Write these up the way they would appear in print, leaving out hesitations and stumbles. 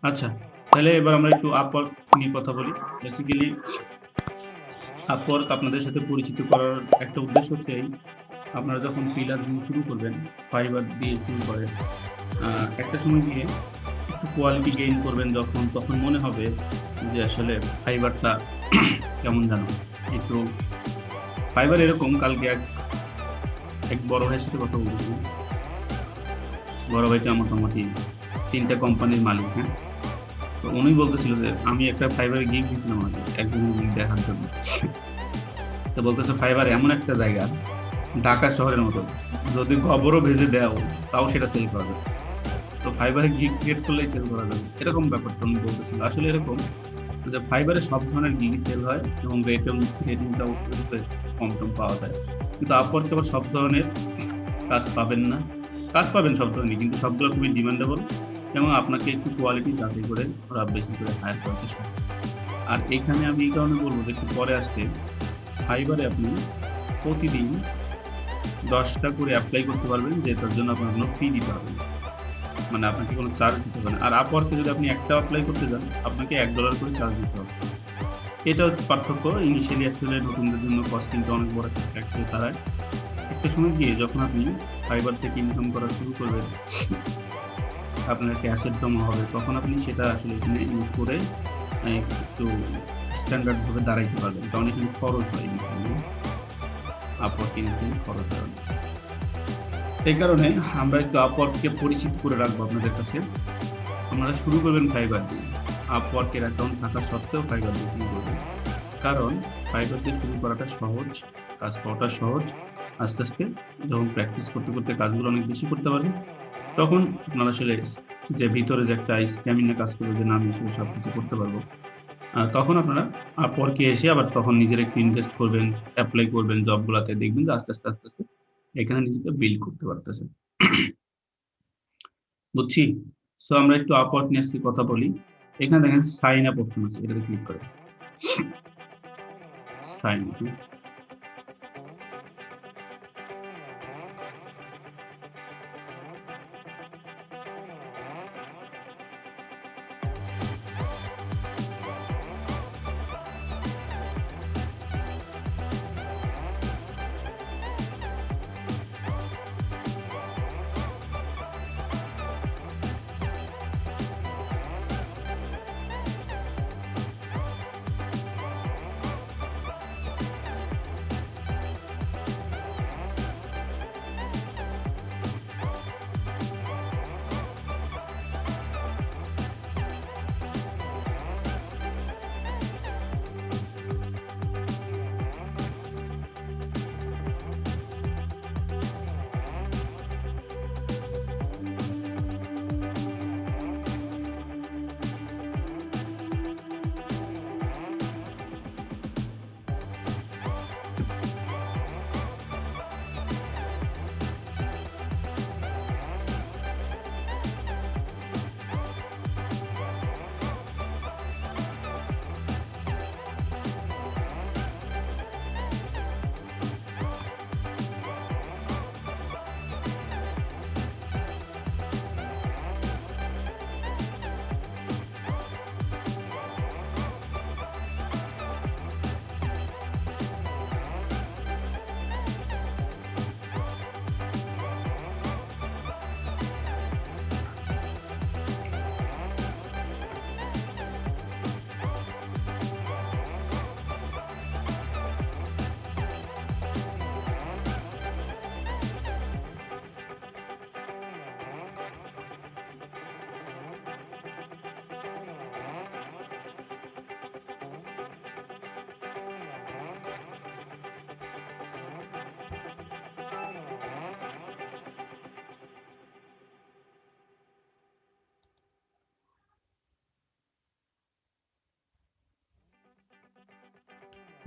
আচ্ছা, তাহলে এবার আমরা একটু আপওয়ার্ক নিয়ে কথা বলি। বেসিক্যালি আপওয়ার্ক আপনাদের সাথে পরিচিত করার একটা উদ্দেশ্য হচ্ছে এই, আপনারা যখন ফ্রিল্যান্সিং শুরু করবেন, ফাইবার দিয়ে শুরু করেন, একটা সময় গিয়ে একটু কোয়ালিটি গেইন করবেন যখন, তখন মনে হবে যে আসলে ফাইবারটা কেমন জানো একটু। ফাইবার এরকম, কালকে এক বড় ভাইয়ের সাথে কথা বলছি। বড় ভাইটা মোটামুটি 3টা কোম্পানির মালিক, হ্যাঁ। তো উনি বলতেছিল যে আমি একটা ফাইবারে গিয়ে গেছিলাম আগে একজন দেখার জন্য। তো বলতেছে ফাইবার এমন একটা জায়গা, ঢাকা শহরের মতো, যদি খবরও ভেজে দেও তাও সেটা সেল করা যাবে। তো ফাইবারে গিগ ক্রিয়েট করলেই সেল করা যাবে, এরকম ব্যাপারটা উনি বলতেছিল। আসলে এরকম যে ফাইবারে সব ধরনের গিগই সেল হয় এবং রেটিংটাও কম টম পাওয়া যায়, কিন্তু আপওয়ার্কে আবার সব ধরনের কাজ পাবেন না। কাজ পাবেন সব ধরনের, কিন্তু সবগুলো খুবই ডিমান্ডেবল এবং আপনাকে একটু কোয়ালিটি যাচাই করে ওরা বেশি করে হায়ার করার চেষ্টা করে। আর এখানে আমি এই কারণে বলবো যে একটু পরে আসতে, ফাইবারে আপনি প্রতিদিন 10টা করে অ্যাপ্লাই করতে পারবেন, যে তার জন্য আপনার কোনো ফি দিতে হবে না। মানে আপনাকে কোনো চার্জ দিতে হবে না। আর আপওয়ার্কে যদি আপনি একটা অ্যাপ্লাই করতে যান, আপনাকে $1 করে চার্জ দিতে হবে। এটা হচ্ছে পার্থক্য। ইনিশিয়ালি আসলে নতুনদের জন্য কস্টিংটা অনেক বড় একটা ফ্যাক্টর দাঁড়ায়। একটা সময় গিয়ে যখন আপনি ফাইবার থেকে ইনকাম করা শুরু করবেন, আপনার ক্যাশের জমা হবে, তখন আপনি সেটা আসলে এখানে ইউজ করে একটু স্ট্যান্ডার্ড ভাবে দাঁড়াইতে পারবেন, কারণ এখানে খরচ হয় ইনিশিয়ালি, আপওয়ার্কে ইনিশিয়ালি খরচ হয় অনেক। এই কারণে আমরা একটু আপওয়ার্ককে পরিচিত করে রাখবো আপনাদের কাছে। আপনারা শুরু করবেন ফাইবার দিয়ে, আপওয়ার্কের অ্যাকাউন্ট থাকা সত্ত্বেও ফাইবার দিয়ে শুরু করবেন, কারণ ফাইবার দিয়ে শুরু করাটা সহজ, কাজ পাওয়াটা সহজ। আস্তে আস্তে যখন প্র্যাকটিস করতে করতে কাজগুলো অনেক বেশি করতে পারবেন, তখন আপনার আসলে যে ভিতরে যে একটা স্ট্যামিনা কাজ করবে যে না আমি আসলে সবকিছু করতে পারবো, তখন আপনারা আপওয়ার্কে এসে আবার তখন নিজের একটু ইনভেস্ট করবেন, অ্যাপ্লাই করবেন জবগুলাতে, দেখবেন যে আস্তে আস্তে আস্তে আস্তে এখানে নিজেকে বিল্ড করতে পারতেছেন। বুঝছি। সো আমরা একটু আপওয়ার্ক নিয়ে আজকে কথা বলি। এখানে দেখেন সাইন আপ অপশন আছে, এটাতে ক্লিক করেন। সাইন আপ,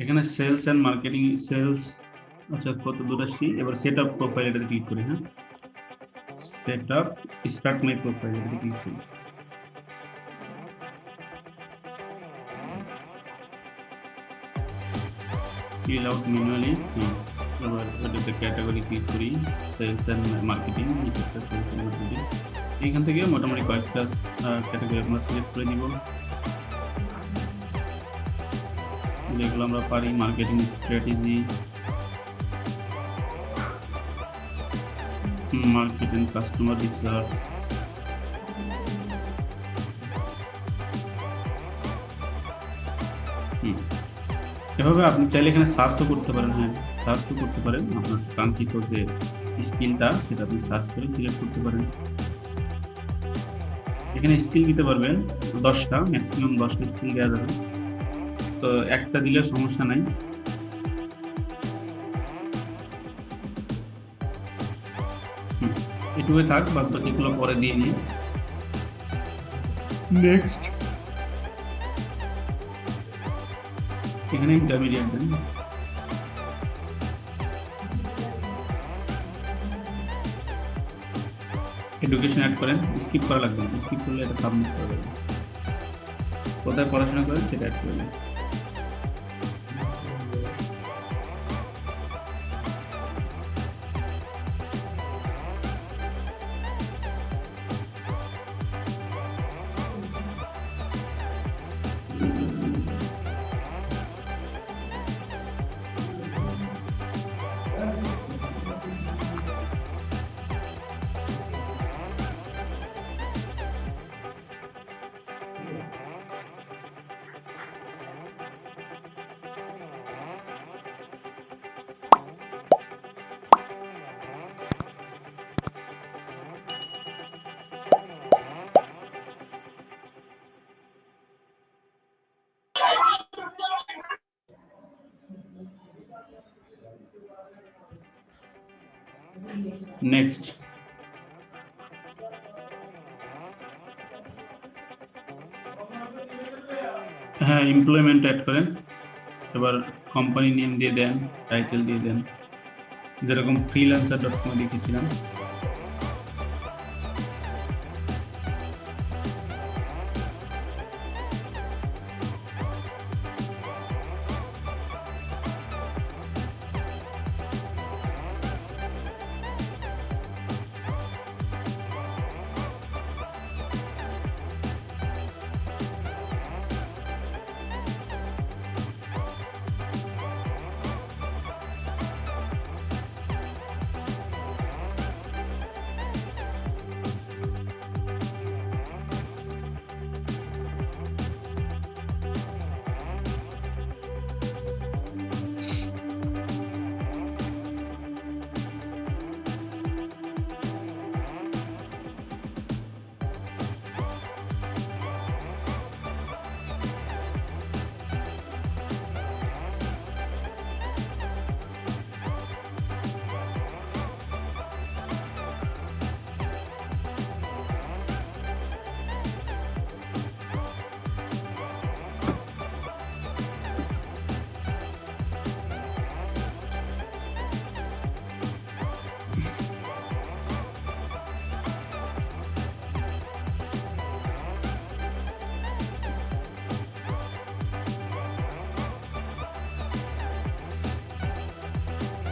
এখানে সেলস এন্ড মার্কেটিং, সেলস, আচ্ছা কত দূর আসছি, এবার সেট আপ প্রোফাইল এটাতে ক্লিক করি। হ্যাঁ, set up start my profile এটাতে ক্লিক করি। ফিল আউট ম্যানুয়ালি, এবার এটাতে ক্যাটাগরি ক্লিক করি, sales and marketing, sales and marketing. এইখান থেকে মোটামুটি কয়েকটা ক্যাটাগরি আমরা সিলেক্ট করে নিব, যেগুলো আমরা পারি। Marketing strategy, marketing customer research, এভাবে আপনি চাইলে এখানে সার্চও করতে পারেন। হ্যাঁ, সার্চও করতে পারেন, আপনার কাঙ্ক্ষিত যে স্কিলটা সেটা আপনি সার্চ করে সিলেক্ট করতে পারেন। এখানে স্কিল দিতে পারবেন 10টা, ম্যাক্সিমাম 10টা স্কিল দেওয়া যাবে, তো একটা দিলে সমস্যা নাই। এটুকুই থাক, বাদ বাকিগুলো পরে দিয়ে নিই। নেক্সট, এখানে ইন্টারমিডিয়েট দেন। এডুকেশন অ্যাড করেন, স্কিপ করা লাগবে না, স্কিপ করলে এটা সাবমিট করা যাবে। কোথায় পড়াশোনা করেন সেটা অ্যাড করে দিন। নেক্সট, হ্যাঁ, এমপ্লয়মেন্ট অ্যাড করেন। এবার কোম্পানি নেম দিয়ে দেন, টাইটেল দিয়ে দেন, যেরকম freelancer.com লিখেছিলাম।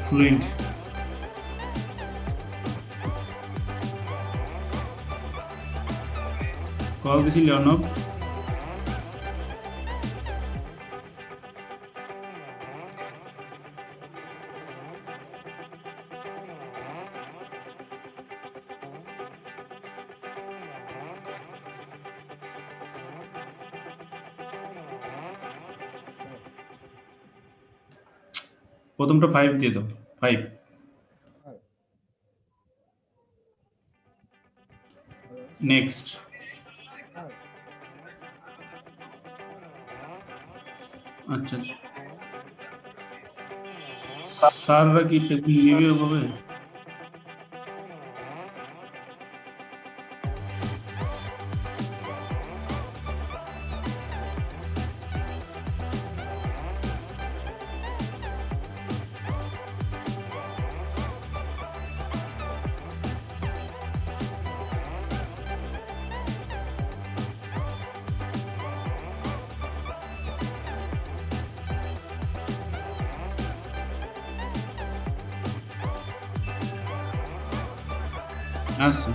ফ্লুয়েন্ট, কল দিছিল অর্ণব। প্রথমটা 5 দিয়ে দাও, 5। নেক্সট, আচ্ছা আচ্ছা, স্যাররা কি নিবে হবে? আচ্ছা,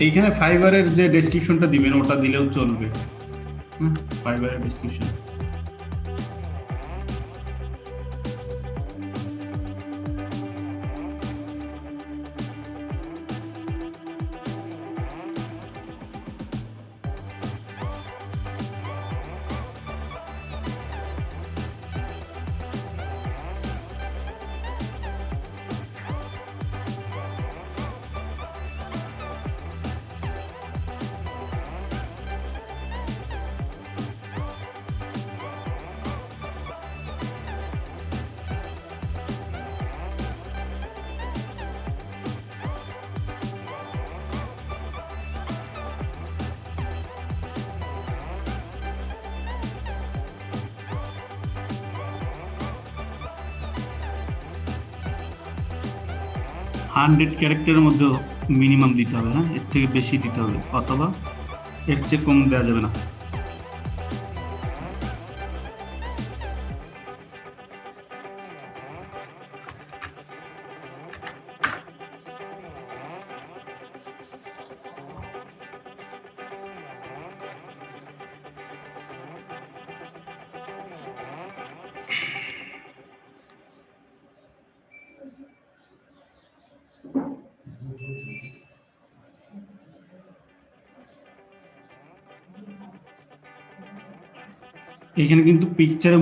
এইখানে ফাইবারের যে ডেসক্রিপশনটা দিবেন ওটা দিলেও চলবে। ফাইবারের ডেসক্রিপশন। হান্ড্রেড ক্যারেক্টারের মধ্যে মিনিমাম দিতে হবে, হ্যাঁ, এর থেকে বেশি দিতে হবে, অথবা এর চেয়ে কম দেওয়া যাবে না। এখানে কিন্তু পিকচারে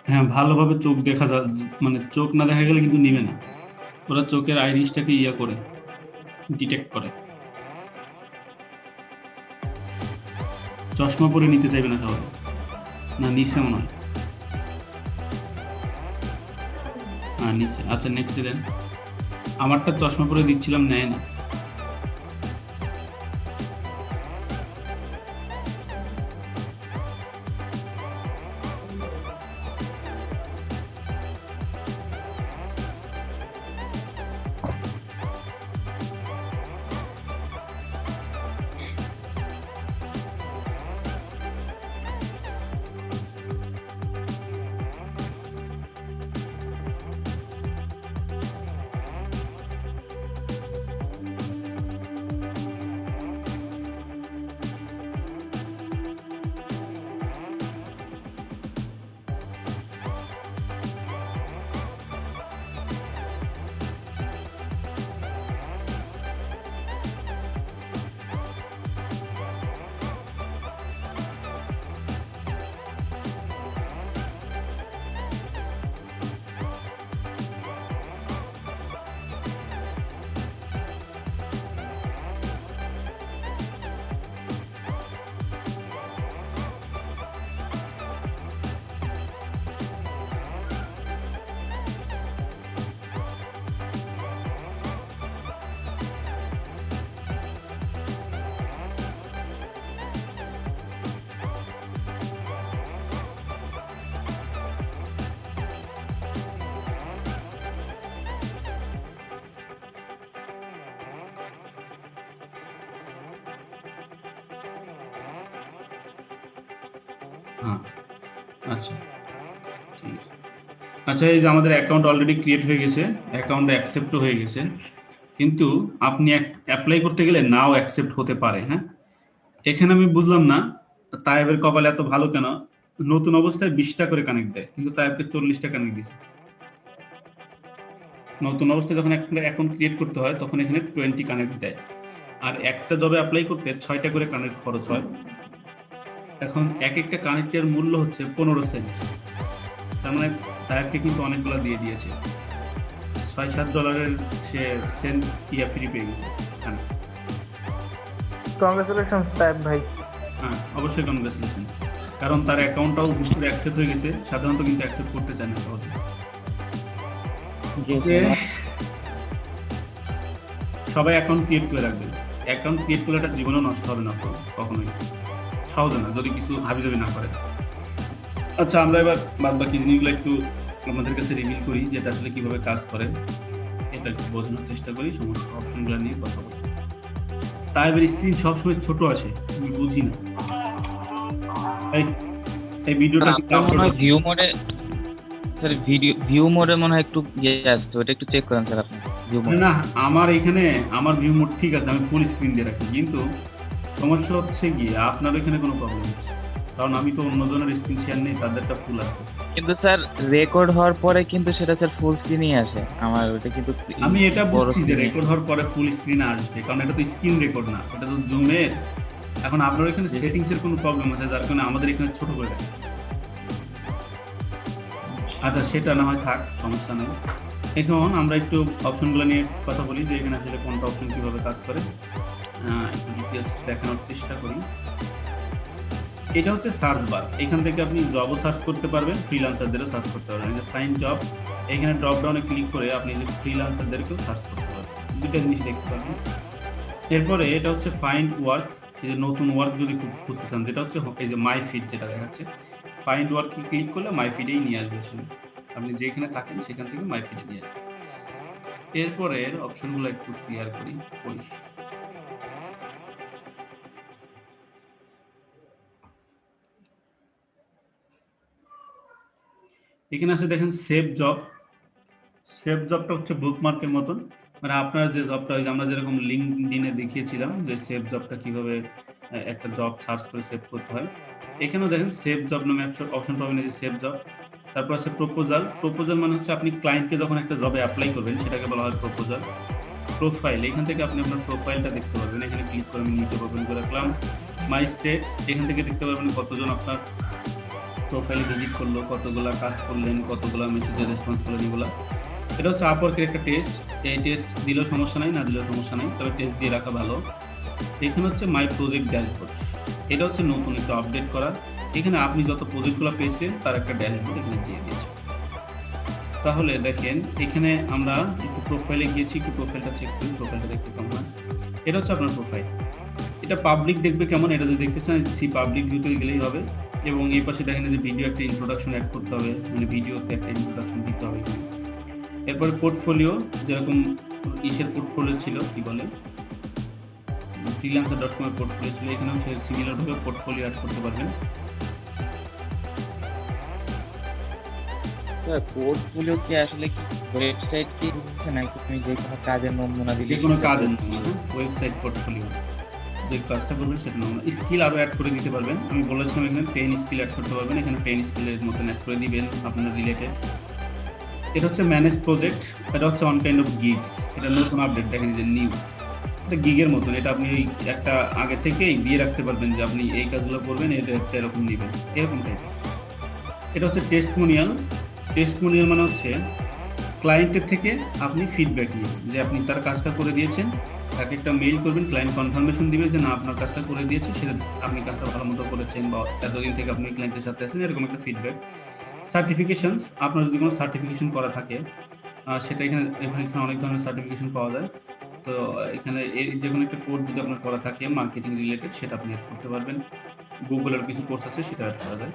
হ্যাঁ ভালোভাবে চোখ দেখা যায়, মানে চোখ না দেখা গেলে কিন্তু নিবে না, ওরা চোখের আইরিশটাকে ইয়া করে ডিটেক্ট করে। চশমা পরে নিতে চাইবে না সবাই, না নিচে মনে হয়, হ্যাঁ নিচে। আচ্ছা নেক্সট দেন। আমারটা চশমা পরে দিচ্ছিলাম, নেয় না। হ্যাঁ আচ্ছা ঠিক আছে। আচ্ছা এই যে আমাদের অ্যাকাউন্ট অলরেডি ক্রিয়েট হয়ে গেছে, অ্যাকাউন্ট অ্যাকসেপ্টও হয়ে গেছে, কিন্তু আপনি অ্যাপ্লাই করতে গেলে নাও অ্যাকসেপ্ট হতে পারে। হ্যাঁ, এখানে আমি বুঝলাম না তায়েবের কপাল এত ভালো কেন, নতুন অবস্থায় 20টা করে কানেক্ট দেয়, কিন্তু তায়েবকে 40টা কানেক্ট দিছে। নতুন অবস্থায় যখন একটা অ্যাকাউন্ট ক্রিয়েট করতে হয় তখন এখানে 20 কানেক্ট দেয়, আর একটা জবে অ্যাপ্লাই করতে 6টা করে কানেক্ট খরচ হয়। এখন এক একটা কানেক্টের মূল্য হচ্ছে 15 সেন্ট, তার মানে তায়েবকে কিন্তু অনেকগুলো দিয়ে দিয়েছে, $6-7 সে সেন্ট ইয়া ফ্রি পেয়ে গেছে। হ্যাঁ কংগ্রেচুলেশনস তাইব ভাই। হ্যাঁ অবশ্যই কনগ্রেচুলেশনস, কারণ তার অ্যাকাউন্টটাও ঘুরে অ্যাকসেপ্ট হয়ে গেছে, সাধারণত কিন্তু অ্যাকসেপ্ট করতে চায় না সহজে। ওকে, সবাই অ্যাকাউন্ট ক্রিয়েট করে রাখবেন, অ্যাকাউন্ট ক্রিয়েট করলে এটা জীবনও নষ্ট হবে না তো কখনোই, সহজে না, যদি কিছু হাবিজাবি না করে। আচ্ছা আমরা এবার বাদ বাকি জিনিসগুলো একটু আমাদের কাছে রিভিল করি, যে এটা আসলে কিভাবে কাজ করে, এটা একটু বোঝানোর চেষ্টা করি, সমস্ত অপশনগুলো নিয়ে কথা বলি। তাইবের স্ক্রিন সবসময় ছোট আসে, আমি বুঝি না। এই ভিডিওটা মনে হয় ভিউ মোডে, স্যার ভিউ মোডে মনে হয় একটু ইয়ে আসছে, ওটা একটু চেক করেন স্যার আপনি। View mode? না, আমার এখানে আমার ভিউ মোড ঠিক আছে, আমি ফুল স্ক্রিন দিয়ে রাখি, কিন্তু সমস্যা হচ্ছে গিয়ে আপনার এখানে কোনো প্রবলেম হচ্ছে, কারণ আমি তো অন্যজনের স্ক্রিন শেয়ার নেই, তাদেরটা ফুল আসতেছে। কিন্তু স্যার রেকর্ড হওয়ার পরে কিন্তু সেটা স্যার ফুল স্ক্রিনই আসে, আমার ওটা কিন্তু আমি এটা বড় বুঝছি যে স্ক্রিনে। রেকর্ড হওয়ার পরে ফুল স্ক্রিনে আসবে, কারণ এটা তো স্ক্রিন রেকর্ড না, এটা তো জুমের। এখন আপনার এখানে সেটিংস এর কোনো প্রবলেম আছে, যার কারণে আমাদের এখানে ছোট করে দেয়। আচ্ছা, সেটা না হয় থাক, সমস্যা নেই। এখন আমরা একটু অপশনগুলো নিয়ে কথা বলি, যে এখানে আসলে কোনটা অপশন কিভাবে কাজ করে। একটু ডিটেলস দেখানোর চেষ্টা করি। এটা হচ্ছে সার্চ বার, এখান থেকে আপনি জবও সার্চ করতে পারবেন, ফ্রিল্যান্সারদেরও সার্চ করতে পারবেন। এই যে ফাইন্ড জব, এখানে ড্রপ ডাউনে ক্লিক করে আপনি যে ফ্রিল্যান্সারদেরকেও সার্চ করতে পারবেন, দুইটা জিনিস দেখতে পারবেন। এরপরে এটা হচ্ছে ফাইন্ড ওয়ার্ক, এই যে নতুন ওয়ার্ক যদি খুঁজতে চান, যেটা হচ্ছে এই যে মাই ফিড যেটা দেখাচ্ছে, ফাইন্ড ওয়ার্কে ক্লিক করলে মাই ফিডেই নিয়ে আসবে আসলে, আপনি যেখানে থাকেন সেখান থেকে মাই ফিডে নিয়ে আসবে। এরপরের অপশনগুলো একটু ক্লিয়ার করি। ওই এখানে আছে দেখেন সেভ জব। সেভ জবটা হচ্ছে বুকমার্কের মতন, মানে আপনার যে জবটা, ওই যে আমরা যেরকম লিঙ্কডইনে দেখিয়েছিলাম যে সেভ জবটা কিভাবে একটা জব সার্চ করে সেভ করতে হয়, এখানেও দেখেন সেভ জব নামে একটা অপশন পাবেন, এই যে সেভ জব। তারপর আছে প্রপোজাল। প্রপোজাল মানে হচ্ছে আপনি ক্লায়েন্টকে যখন একটা জবে অ্যাপ্লাই করবেন, সেটাকে বলা হয় প্রপোজাল। প্রোফাইল, এখান থেকে আপনি আপনার প্রোফাইলটা দেখতে পারবেন, এখানে ক্লিক করে আমি নিজে ওপেন করে রাখলাম। মাই স্টেটস, এখান থেকে দেখতে পারবেন কতজন আপনার প্রোফাইলে ভিজিট করলো, কতগুলা কাজ করলেন, কতগুলা মেসেজের রেসপন্স করলেন, এগুলা। এটা হচ্ছে আপওয়ার্কের একটা টেস্ট, এই টেস্ট দিলেও সমস্যা নাই, না দিলেও সমস্যা নাই, তবে টেস্ট দিয়ে রাখা ভালো। এখানে হচ্ছে মাই প্রজেক্ট ড্যাশবোর্ড, এটা হচ্ছে নতুন একটু আপডেট করা, এখানে আপনি যত প্রজেক্টগুলো পেয়েছেন তার একটা ড্যাশবোর্ড এখানে দিয়ে দিয়েছে। তাহলে দেখেন এখানে আমরা একটু প্রোফাইলে গিয়েছি, একটু প্রোফাইলটা চেক করি, প্রোফাইলটা দেখতে কেমন হয়। এটা হচ্ছে আপনার প্রোফাইল, এটা পাবলিক দেখবে কেমন, এটা যদি দেখতে চান সি পাবলিক ভিউতে গেলেই হবে। এবং এই পাশে দেখেন যে ভিডিও একটা ইন্ট্রোডাকশন অ্যাড করতে হবে, মানে ভিডিওতে একটা ইন্ট্রোডাকশন দিতে হবে এখানে। এরপরে পোর্টফোলিও, যেরকম ইসের পোর্টফোলিও ছিল, কি বলে, freelancer.com এর পোর্টফোলিও ছিল, এখানেও সে সিমিলার ভাবে পোর্টফোলিও অ্যাড করতে পারবেন। স্যার পোর্টফোলিও কি আসলে কি ওয়েবসাইট কি হচ্ছে, নাকি তুমি যে কোনো কাজের নমুনা দিলে যে কোনো সেটা কাজের পোর্টফোলিও? নমুনা, ওয়েবসাইট পোর্টফোলিও, যে কাজটা করবেন সেটা নমুনা। স্কিল আরও অ্যাড করে দিতে পারবেন, আমি বলেছিলাম এখানে পেন স্কিল অ্যাড করতে পারবেন, এখানে পেন স্কিলের মতন অ্যাড করে দিবেন আপনার রিলেটেড। এটা হচ্ছে ম্যানেজ প্রজেক্ট, এটা হচ্ছে অন কাইন্ড অফ গিগস, এটা নতুন আপডেট, দেখেন যে নিউ, এটা গিগের মতন, এটা আপনি ওই একটা আগে থেকেই দিয়ে রাখতে পারবেন যে আপনি এই কাজগুলো করবেন, এটা একটা এরকম নেবেন, এরকম টাইপের। এটা হচ্ছে টেস্টমোনিয়াল। টেস্টমোনিয়াল মানে হচ্ছে ক্লায়েন্টের থেকে আপনি ফিডব্যাক নিয়ে, যে আপনি তার কাজটা করে দিয়েছেন, তাকে একটা মেইল করবেন, ক্লায়েন্ট কনফার্মেশন দিবে যে না আপনার কাজটা করে দিয়েছে, সেটা আপনি কাজটা ভালো মতো করেছেন, বা এতদিন থেকে আপনি ক্লায়েন্টের সাথে আছেন, এরকম একটা ফিডব্যাক। সার্টিফিকেশনস, আপনার যদি কোনো সার্টিফিকেশন করা থাকে, সেটা এখানে এখানে অনেক ধরনের সার্টিফিকেশন পাওয়া যায়। তো এখানে এই যে কোনো একটা কোর্স যদি আপনার করা থাকে মার্কেটিং রিলেটেড, সেটা আপনি অ্যাড করতে পারবেন। গুগলের কিছু কোর্স আছে, সেটা অ্যাড করা যায়।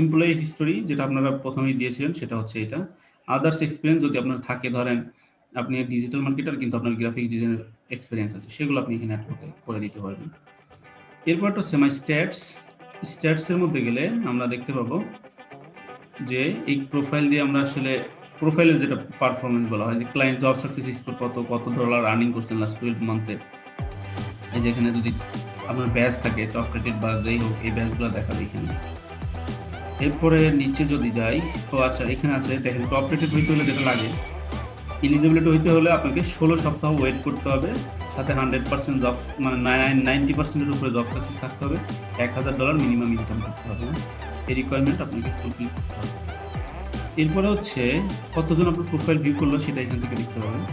এমপ্লয়ি হিস্টোরি, যেটা আপনারা প্রথমেই দিয়েছিলেন, সেটা হচ্ছে এটা। আদার্স এক্সপিরিয়েন্স যদি আপনার থাকে, ধরেন আপনি ডিজিটাল মার্কেটার কিন্তু আপনার গ্রাফিক ডিজাইনের এক্সপিরিয়েন্স আছে, সেগুলো আপনি এখানে অ্যাড করে দিতে পারবেন। এরপর হচ্ছে মাই স্ট্যাটস। স্ট্যাটসের মধ্যে গেলে আমরা দেখতে পাবো যে এই প্রোফাইল দিয়ে আমরা আসলে প্রোফাইলের যেটা পারফরমেন্স বলা হয়, যে ক্লায়েন্ট জব সাকসেস স্কোর কত ডলার আর্নিং করছেন লাস্ট 12 মান্থে। এই যে এখানে যদি আপনার ব্যাচ থাকে টপ রেটেড বা যেই হোক, এই ব্যাচগুলো দেখাবে এখানে। এরপরে নিচে যদি যাই, তো আচ্ছা এখানে আছে দেখেন টপ রেটেড হইতে হলে যেটা লাগে, এলিজিবিলিটি হইতে হলে আপনাকে 16 সপ্তাহ ওয়েট করতে হবে, সাথে 100% জব, মানে 90%-এর উপরে জব সাকসেস থাকতে হবে, $1000 মিনিমাম ইনকাম করতে হবে, এই রিকোয়ারমেন্ট আপনাকে ফুলফিল করতে হবে। এরপরে হচ্ছে কতজন আপনার প্রোফাইল ভিউ করলো, সেটা এখান থেকে দেখতে পাবেন।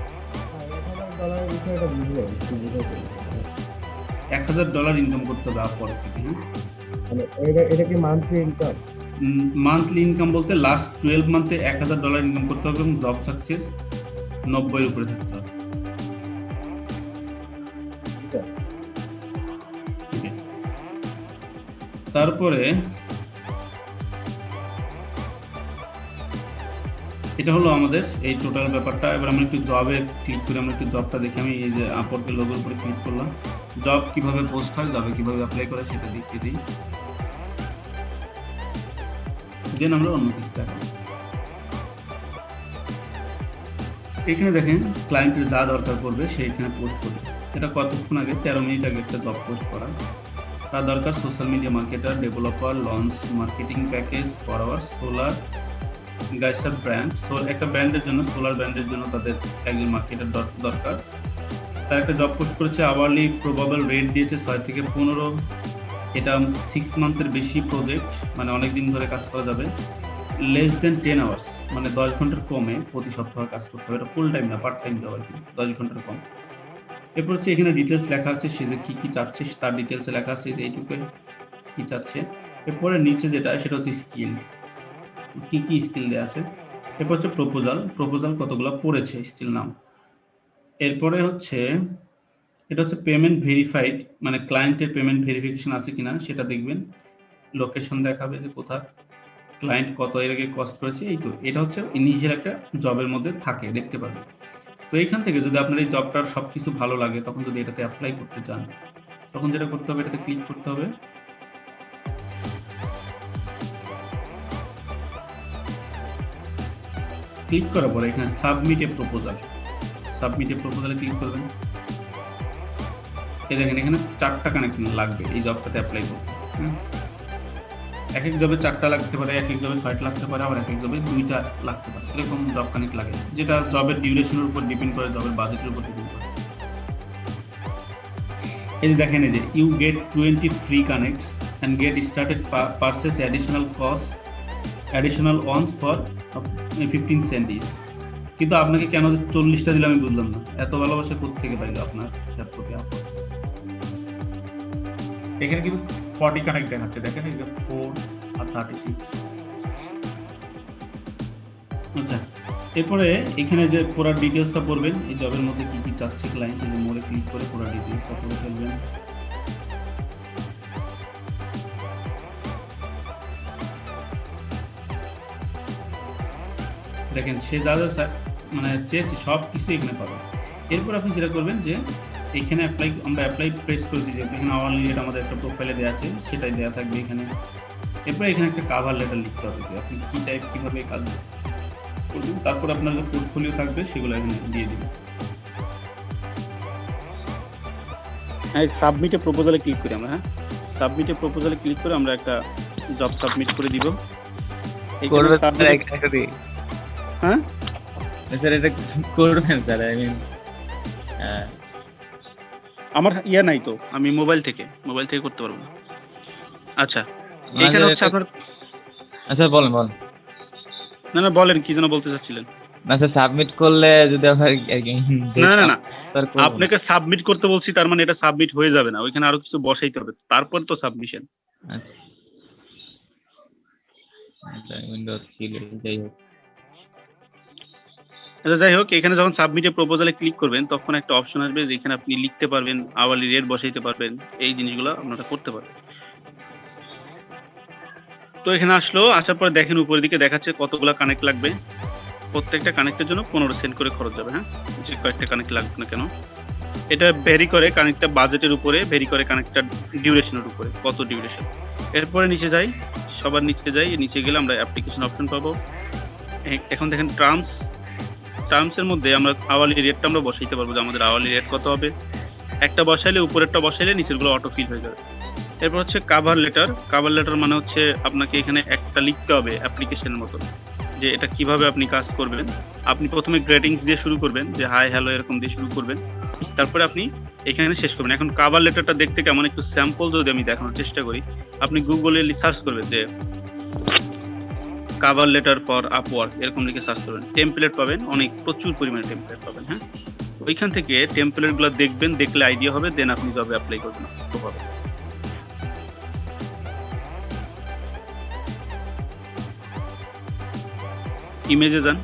$1000 ইনকাম করতে হবে আপওয়ার্ক থেকে, হ্যাঁ। মানে এটা কি মান্থলি ইনকাম? মান্থলি ইনকাম বলতে লাস্ট 12 মান্থে $1000 ইনকাম করতে হবে এবং জব সাকসেস 90 এর উপরে থাকতে হবে। তারপরে এটা হলো আমাদের এই টোটাল ব্যাপারটা। এবার আমরা একটু জবে ক্লিক করে আমরা একটু জবটা দেখি। আমি এই যে আপওয়ার্কের লোগোর উপরে ক্লিক করলাম, জব কিভাবে পোস্ট হয়, জবে কিভাবে অ্যাপ্লাই করে সেটা দেখিয়ে দিই, দেন আমরা অন্য কিছু দেখাবো। এখানে দেখেন ক্লায়েন্টের যা দরকার পড়বে সে এখানে পোস্ট করবে। এটা কতক্ষণ আগে 13 মিনিট আগে একটা জব পোস্ট করা। তার দরকার social media marketer, developer, launch marketing package for our solar geyser brand. একটা ব্র্যান্ডের জন্য, সোলার ব্র্যান্ডের জন্য তাদের একজন মার্কেটার দরকার। তার একটা জব পোস্ট করেছে, আওয়ারলি প্রবাবল রেট দিয়েছে 6 থেকে 15। এটা 6 মান্থের বেশি প্রজেক্ট, মানে অনেক দিন ধরে কাজ করা যাবে। লেস দেন 10 আওয়ার্স, মানে 10 ঘন্টার কমে প্রতি সপ্তাহে কাজ করতে হবে। এটা ফুল টাইম না, পার্ট টাইম জব আর কি, 10 ঘন্টার কম। এরপর হচ্ছে এখানে ডিটেলস লেখা আছে, সে যে কি চাচ্ছে তার ডিটেলসে লেখা আছে, যে এইটুকু কি চাচ্ছে। এরপরে নিচে যেটা সেটা হচ্ছে স্কিল, কি স্কিল দেওয়া আছে। এরপর হচ্ছে প্রপোজাল কতগুলো পড়েছে, স্টিল নাম। এরপরে হচ্ছে এটা হচ্ছে পেমেন্ট ভেরিফাইড, মানে ক্লায়েন্টের পেমেন্ট ভেরিফিকেশন আছে কিনা সেটা দেখবেন। লোকেশন দেখাবে যে কোথায়, ক্লায়েন্ট কত এর আগে কস্ট করেছে। এই তো এটা হচ্ছে ইনিশিয়াল একটা জবের মধ্যে থাকে, দেখতে পারবেন। তো এইখান থেকে যদি আপনার এই জবটার সবকিছু ভালো লাগে, তখন যদি এটাতে অ্যাপ্লাই করতে চান, তখন যেটা করতে হবে, এটাতে ক্লিক করতে হবে। ক্লিক করার পরে এখানে সাবমিট এ প্রপোজালে ক্লিক করবেন। এই দেখেন এখানে 4টা কানেকশন লাগবে এই জবটাতে অ্যাপ্লাই করতে। এক এক জবে 4টা লাগতে পারে, এক এক জবে 6টা লাগতে পারে, আবার এক এক জবে 2টা লাগতে পারে। এরকম জব কানেক্ট লাগে, যেটা জবের ডিউরেশনের উপর ডিপেন্ড করে, জবের বাজেটের উপর ডিপেন্ড করে। এই যে দেখেন, এই যে you get 20 free connects and get started purchase additional ones for 15 cent each. কিন্তু আপনাকে কেন 40টা দিলে আমি বুঝলাম না, এত ভালোবাসা কোত্থেকে পাইলো আপনার ল্যাপটপে আপলোড। এখানে কিন্তু 40 কানেক্ট দেখাচ্ছে, দেখেন এই যে 4 আর 36। আচ্ছা, এরপরে এখানে যে পুরো ডিটেলসটা পড়বেন, এই জবের মধ্যে কি চাচ্ছে ক্লায়েন্ট, এই যে মোড়ে ক্লিক করে পুরো ডিটেলসটা পড়ে ফেলবেন। দেখেন সে যা মানে চেয়েছে সব কিছু এখানে পাবেন। এরপর আপনি যেটা করবেন যে এখানে আমরা অ্যাপ্লাই প্রেস করেছি, যে এখানে আওয়ারলি রেট আমাদের একটা প্রোফাইলে দেওয়া আছে, সেটাই দেওয়া থাকবে এখানে। এরপর এখানে একটা কাভার লেটার লিখতে হবে, যে আপনি কি টাইপ কিভাবে কাজ করবেন। তারপর আপনার যে পোর্টফোলিও থাকবে সেগুলো এখানে দিয়ে দিবেন। হ্যাঁ, সাবমিটে প্রপোজালে ক্লিক করি আমরা। সাবমিটে প্রপোজালে ক্লিক করে আমরা একটা জব সাবমিট করে দিব। হ্যাঁ স্যার, এটা করবেন স্যার? আমার নাই তো, আমি মোবাইল থেকে করতে পারবো। আচ্ছা, এখানে হচ্ছে আপনার। আচ্ছা, বলেন। না বলেন, কি যেন বলতে চাচ্ছিলেন। না স্যার, সাবমিট করলে যদি আবার না আপনাকে সাবমিট করতে বলছি, তার মানে এটা সাবমিট হয়ে যাবে না, ওইখানে আরো কিছু বসাইতে হবে, তারপর তো সাবমিশন। যাই হোক, এখানে যখন সাবমিটে প্রপোজালে ক্লিক করবেন, তখন একটা অপশন আসবে যেখানে আপনি লিখতে পারবেন, আওয়ারলি রেট বসাইতে পারবেন, এই জিনিসগুলো আপনারা করতে পারবেন। তো এখানে আসার পর দেখেন উপরের দিকে দেখাচ্ছে কতগুলো কানেক্ট লাগবে। প্রত্যেকটা কানেক্টের জন্য 15 সেন্ট করে খরচ যাবে। হ্যাঁ, যে কয়েকটা কানেক্ট লাগবে না কেন, এটা ভেরি করে কানেক্টটা বাজেটের উপরে, ভেরি করে কানেক্টটা ডিউরেশনের উপরে, কত ডিউরেশন। এরপরে নিচে যাই, সবার নিচে গেলে আমরা অ্যাপ্লিকেশন অপশন পাবো। এখন দেখেন টার্মসের মধ্যে আমরা আওয়ারলি রেটটা আমরা বসাইতে পারবো, যে আমাদের আওয়ারলি রেট কত হবে। একটা বসাইলে উপরেরটা বসাইলে নিচেরগুলো অটো ফিল হয়ে যাবে। এরপর হচ্ছে কাভার লেটার মানে হচ্ছে আপনাকে এখানে একটা লিখতে হবে অ্যাপ্লিকেশনের মতো, যে এটা কিভাবে আপনি কাজ করবেন। আপনি প্রথমে গ্রেটিংস দিয়ে শুরু করবেন, যে হাই হ্যালো এরকম দিয়ে শুরু করবেন, তারপরে আপনি এখানে শেষ করবেন। এখন কাভার লেটারটা দেখতে কেমন, একটু স্যাম্পল যদি আমি দেখানোর চেষ্টা করি, আপনি গুগলে সার্চ করবেন যে কাভার লেটার ফর আপওয়ার্ক, এরকম লিখে সার্চ করবেন, টেমপ্লেট পাবেন, প্রচুর পরিমাণে টেমপ্লেট পাবেন। হ্যাঁ, ওইখান থেকে টেমপ্লেটগুলো দেখবেন, দেখলে আইডিয়া হবে, দেন আপনি জবে অ্যাপ্লাই করবেন। ইমেজে যান,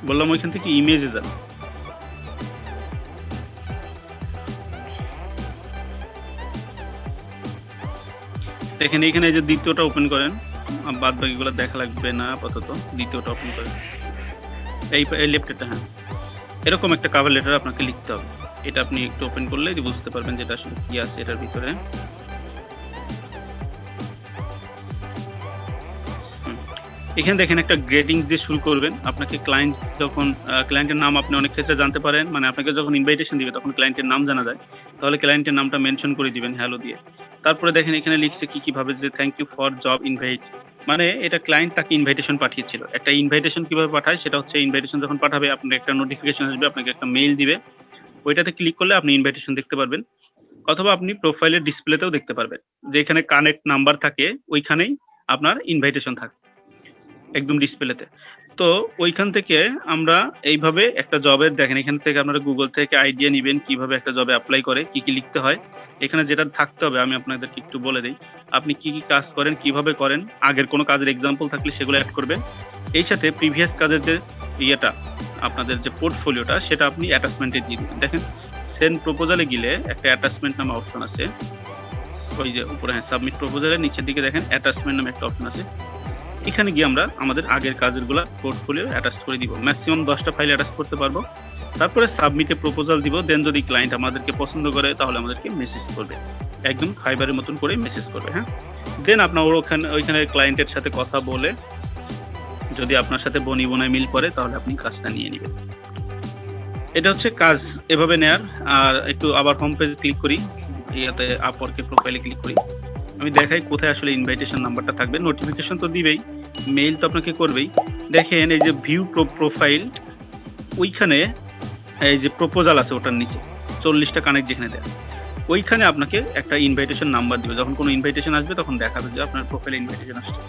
বললাম ওইখান থেকে ইমেজে যান। দেখেন এখানে এই যে দ্বিতীয়টা ওপেন করেন, বাদ বাকিগুলো দেখা লাগবে না আপাতত, দ্বিতীয়টা ওপেন করেন, এই লেফটেরটা। হ্যাঁ, এরকম একটা কভার লেটার আপনাকে লিখতে হবে। এটা আপনি একটু ওপেন করলে বুঝতে পারবেন যেটা আসলে কি আছে এটার ভিতরে। এখানে দেখেন একটা গ্রেডিং দিয়ে শুরু করবেন। আপনাকে ক্লায়েন্ট যখন ক্লায়েন্টের নাম আপনি অনেক ক্ষেত্রে জানতে পারেন। মানে আপনাকে যখন ইনভাইটেশন দিবে তখন ক্লায়েন্টের নাম জানা যায়। তাহলে ক্লায়েন্টের নামটা মেনশন করে দিবেন হ্যালো দিয়ে। তারপরে দেখেন এখানে লিখছে কিভাবে যে thank you for job invite. মানে এটা ক্লায়েন্ট তাকে ইনভাইটেশন পাঠিয়েছিল। একটা ইনভাইটেশন কিভাবে পাঠায় সেটা হচ্ছে ইনভাইটেশন যখন পাঠাবে আপনার একটা নোটিফিকেশন আসবে, আপনাকে একটা মেইল দিবে। ওইটাতে ক্লিক করলে আপনি ইনভাইটেশন দেখতে পারবেন। অথবা আপনি প্রোফাইলের ডিসপ্লেতেও দেখতে পারবেন। যেখানে কানেক্ট নাম্বার থাকে ওইখানেই আপনার ইনভাইটেশন থাকে। একদম ডিসপ্লেতে। তো ওইখান থেকে আমরা এইভাবে একটা জবের দেখেন এখান থেকে আপনারা Google থেকে আইডিয়া নিবেন কিভাবে একটা জবে এপ্লাই করে, কি লিখতে হয়। এখানে যেটা থাকতে হবে আমি আপনাদেরকে একটু বলে দেই। আপনি কি কাজ করেন, কিভাবে করেন, আগের কোনো কাজের এক্সাম্পল থাকলে সেগুলো এড করবেন। এই সাথে প্রিভিয়াস কাজের যে ইয়েটা আপনাদের যে পোর্টফোলিওটা সেটা আপনি অ্যাটাচমেন্টে দিয়ে দিবেন। দেখেন সেন্ড প্রপোজালে গেলে একটা অ্যাটাচমেন্ট নামে অপশন আছে। ওই যে উপরে হ্যাঁ, সাবমিট প্রপোজালের নিচের দিকে দেখেন অ্যাটাচমেন্ট নামে একটা অপশন আছে। এখানে গিয়ে আমরা আমাদের আগের কাজেরগুলা পোর্টফোলিও অ্যাটাচ করে দিব। ম্যাক্সিমাম 10টা ফাইল অ্যাটাচ করতে পারবো। তারপরে সাবমিটে প্রপোজাল দিব। দেন যদি ক্লায়েন্ট আমাদেরকে পছন্দ করে তাহলে আমাদেরকে মেসেজ করবে। একদম ফাইবারের মতন করে মেসেজ করবে, হ্যাঁ? দেন আপনার ওইখানে ক্লায়েন্টের সাথে কথা বলে যদি আপনার সাথে বনিবনায় মিল করে তাহলে আপনি কাজটা নিয়ে নিবেন। এটা হচ্ছে কাজ এভাবে নেয়ার। আর একটু আবার হোম পেজে ক্লিক করি। ইয়াতে আপওয়ার্কের প্রোফাইলে ক্লিক করি। আমি দেখাই কোথায় আসলে ইনভাইটেশন নাম্বারটা থাকবে। নোটিফিকেশন তো দিবেই, মেইল তো আপনাকে করবেই। দেখেন এই যে ভিউ প্রোফাইল ওইখানে এই যে প্রপোজাল আছে ওটার নিচে 40টা কানেক্ট যেখানে দেয় ওইখানে আপনাকে একটা ইনভাইটেশন নাম্বার দিবে। যখন কোনো ইনভাইটেশন আসবে তখন দেখাবে যে আপনার প্রোফাইলে ইনভাইটেশন আসছে।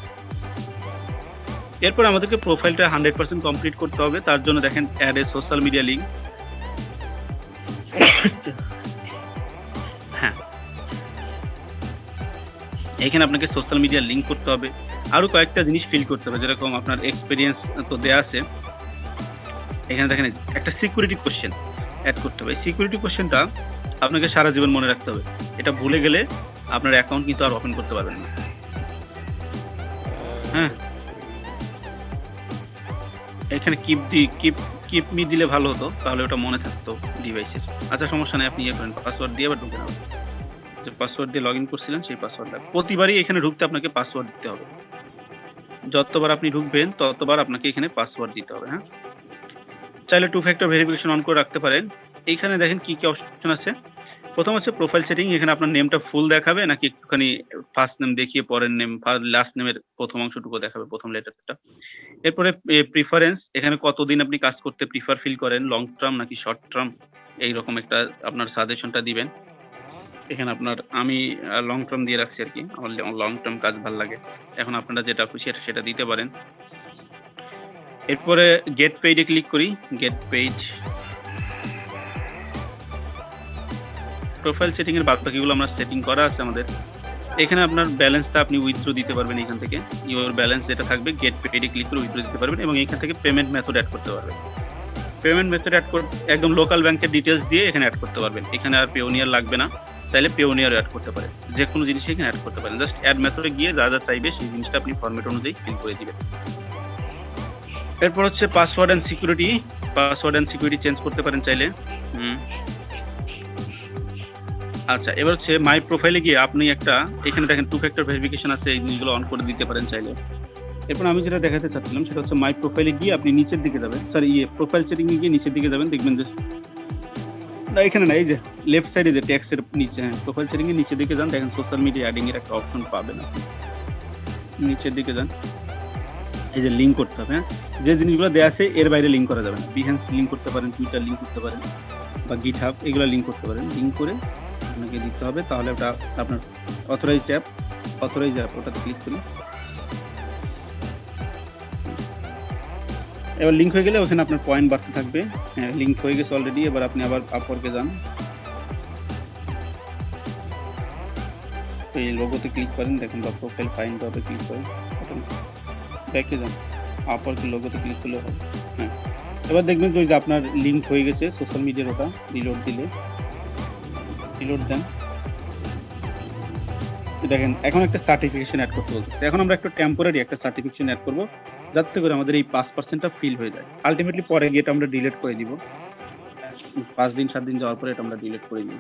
এরপর আমাদেরকে প্রোফাইলটা 100% কমপ্লিট করতে হবে। তার জন্য দেখেন add a social media link. হ্যাঁ, এখানে আপনাকে সোশ্যাল মিডিয়া লিঙ্ক করতে হবে। আরো কয়েকটা জিনিস ফিল করতে হবে, যেরকম আপনার এক্সপিরিয়েন্স তো দেয়া আছে। এখানে দেখেন একটা সিকিউরিটি কোশ্চেন অ্যাড করতে হবে। সিকিউরিটি কোশ্চেনটা আপনাকে সারা জীবন মনে রাখতে হবে। এটা ভুলে গেলে আপনার অ্যাকাউন্ট কিন্তু আর ওপেন করতে পারবেন না। হ্যাঁ, এখানে কিপ মি দিলে ভালো হতো, তাহলে ওটা মনে থাকতো ডিভাইসের। আচ্ছা সমস্যা নেই, আপনি ইয়ে করেন, পাসওয়ার্ড দিয়ে আবার ঢুকে নেবেন। যে পাসওয়ার্ড দিয়ে লগ ইন করছিলেন সেই পাসওয়ার্ড লাগবে। প্রতিবারই এখানে ঢুকতে আপনাকে পাসওয়ার্ড দিতে হবে। যতবার আপনি ঢুকবেন ততবার আপনাকে এখানে পাসওয়ার্ড দিতে হবে। হ্যাঁ, চাইলে 2 ফ্যাক্টর ভেরিফিকেশন অন করে রাখতে পারেন। এইখানে দেখেন কি অপশন আছে। প্রথম হচ্ছে প্রোফাইল সেটিং। এখানে আপনার নেমটা ফুল দেখাবে নাকি একটুখানি ফার্স্ট নেম দেখিয়ে পরের নেম, লাস্ট নেমের প্রথম অংশটুকু দেখাবে, প্রথম লেটারটা। এরপরে প্রিফারেন্স, এখানে কতদিন আপনি কাজ করতে প্রিফার ফিল করেন, লং টার্ম নাকি শর্ট টার্ম, এইরকম একটা আপনার সাজেশনটা দিবেন। এখানে আপনার আমি লং টার্ম দিয়ে রাখছি আর কি, আমার লং টার্ম কাজ ভালো লাগে। এখন আপনারা যেটা খুশি সেটা দিতে পারেন। এরপরে গেট পেইডে ক্লিক করি। গেট পেইড, প্রোফাইল সেটিং এর বাদবাকিগুলো আমরা সেটিং করা আছে আমাদের। এখানে আপনার ব্যালেন্সটা আপনি উইথড্র দিতে পারবেন। এখান থেকে ইওর ব্যালেন্স যেটা থাকবে গেট পেইডে ক্লিক করে উইথড্র দিতে পারবেন এবং এখান থেকে পেমেন্ট মেথড অ্যাড করতে পারবেন। পেমেন্ট মেথড অ্যাড করতে একদম লোকাল ব্যাংকের ডিটেলস দিয়ে এখানে অ্যাড করতে পারবেন। এখানে আর পেওনিয়ার লাগবে না, চাইলে পেওনিয়ার অ্যাড করতে পারেন। যে কোনো জিনিস এখানে অ্যাড করতে পারেন। জাস্ট অ্যাড মেথডে গিয়ে যা যা চাইবে সেই জিনিসটা আপনি ফরম্যাট অনুযায়ী ফিল করে দিবেন। এরপর হচ্ছে password and security. Password and security change করতে পারেন চাইলে। আচ্ছা, এবার হচ্ছে মাই প্রোফাইলে গিয়ে আপনি একটা এখানে দেখেন 2 ফ্যাক্টর ভেরিফিকেশন আছে, এই জিনিসগুলো অন করে দিতে পারেন চাইলে। এরপর আমি যেটা দেখাতে চাচ্ছিলাম সেটা হচ্ছে মাই প্রোফাইলে গিয়ে আপনি নিচের দিকে যাবেন, প্রোফাইল সেটিং এ গিয়ে নিচের দিকে যাবেন, দেখবেন যে না এখানে না, এই যে লেফট সাইডে যে ট্যাক্সের নিচে, হ্যাঁ প্রোফাইল সেটিং এর নিচের দিকে যান, দেখেন সোশ্যাল মিডিয়া অ্যাডিং এর একটা অপশন পাবেন আপনি। নিচের দিকে যান, এই যে লিঙ্ক করতে হবে। হ্যাঁ, যে জিনিসগুলো দেওয়া আছে এর বাইরে লিঙ্ক করা যাবে না। বিহেন্স লিঙ্ক করতে পারেন, টুইটার লিঙ্ক করতে পারেন বা গিটহাব, এগুলো লিঙ্ক করতে পারেন। লিঙ্ক করে আপনাকে দিতে হবে, তাহলে ওটা আপনার অথরাইজড অ্যাপ ওটাতে ক্লিক করি। এবার লিঙ্ক হয়ে গেলে ওখানে আপনার পয়েন্ট বাড়তে থাকবে। হ্যাঁ, লিঙ্ক হয়ে গেছে অলরেডি। এবার আপনি আবার আপওয়ার্কে যান, এই লোগোতে ক্লিক করেন, দেখেন বা প্রোফাইল ফাইন্ড জবে ক্লিক করেন, ব্যাকে যান, আপওয়ার্কের লোগোতে ক্লিক করলে হবে। হ্যাঁ, এবার দেখবেন যে আপনার লিঙ্ক হয়ে গেছে সোশ্যাল মিডিয়ার। ওটা রিলোড দিলে রিলোড দেন, দেখেন এখন একটা সার্টিফিকেশন অ্যাড করতে বলছে। এখন আমরা একটা টেম্পোরারি একটা সার্টিফিকেশন অ্যাড করবো যাতে করে আমাদের এই 5%টা ফিল হয়ে যায়। আলটিমেটলি পরে গিয়ে এটা আমরা ডিলিট করে দিব। 5 দিন 7 দিন যাওয়ার পরে এটা আমরা ডিলিট করে দিব।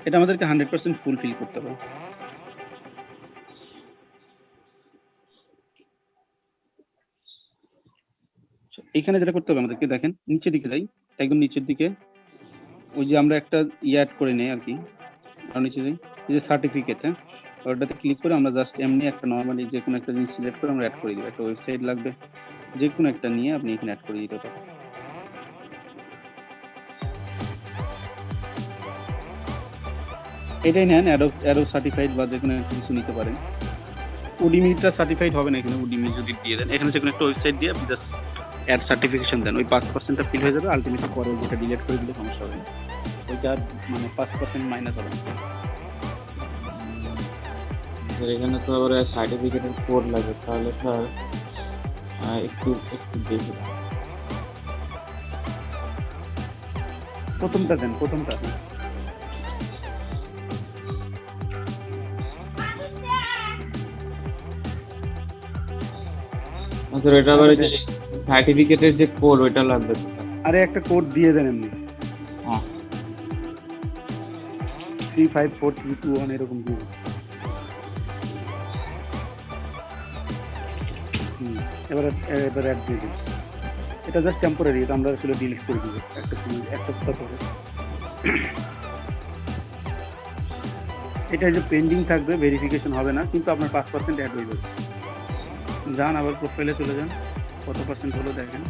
এটা আমাদেরকে 100% ফুলফিল করতে হবে। এখানে যেটা করতে হবে আমাদেরকে, দেখেন নিচের দিকে যাই, একদম নিচের দিকে ওই যে আমরা একটা অ্যাড করে নেই আর কি, আর নিচে যাই, এই যে সার্টিফিকেট, হ্যাঁ ওটাতে ক্লিক করে আমরা জাস্ট এমনি একটা নর্মালি যে কোনো একটা জিনিস সিলেক্ট করে আমরা অ্যাড করে দিব। একটা ওয়েবসাইট লাগবে, যে কোনো একটা নিয়ে আপনি এখানে অ্যাড করে দিতে পারেন। এটাই নেন, অ্যাডো সার্টিফাইড বা যে কোনো একটা কিছু নিতে পারেন। উডিমিটা সার্টিফাইড হবে না এখানে, উডিমি যদি দিয়ে দেন, এখানে যে কোনো একটা ওয়েবসাইট দিয়ে আপনি জাস্ট অ্যাড সার্টিফিকেশন দেন, ওই 5%টা ফিল হয়ে যাবে। আলটিমেটলি পরে যেটা ডিলিট করে দিলে সমস্যা হবে না, ওইটা মানে 5% মাইনাস হবে না। স্যার এখানে তো আবার সার্টিফিকেটের কোড লাগে, তাহলে স্যার একটু বেশি দাম। প্রথমটা দেন, প্রথমটা। স্যার এটা আবার যে সার্টিফিকেটের যে কোড ওইটা লাগবে তো স্যার। আরে একটা কোড দিয়ে দেন এমনি, হ্যাঁ 354321 এরকম দিয়ে দেন। এবার অ্যাড দিয়ে দিন। এটা জাস্ট টেম্পোরারি, এটা আমরা আসলে ডিলিট করে দিব একটা সময়, একটা সপ্তাহ পরে। এটা যে পেন্ডিং থাকবে, ভেরিফিকেশন হবে না, কিন্তু আপনার 5% অ্যাড হয়ে যাবে। যান আবার প্রোফাইলে চলে যান, কত পার্সেন্ট হলো দেখেন।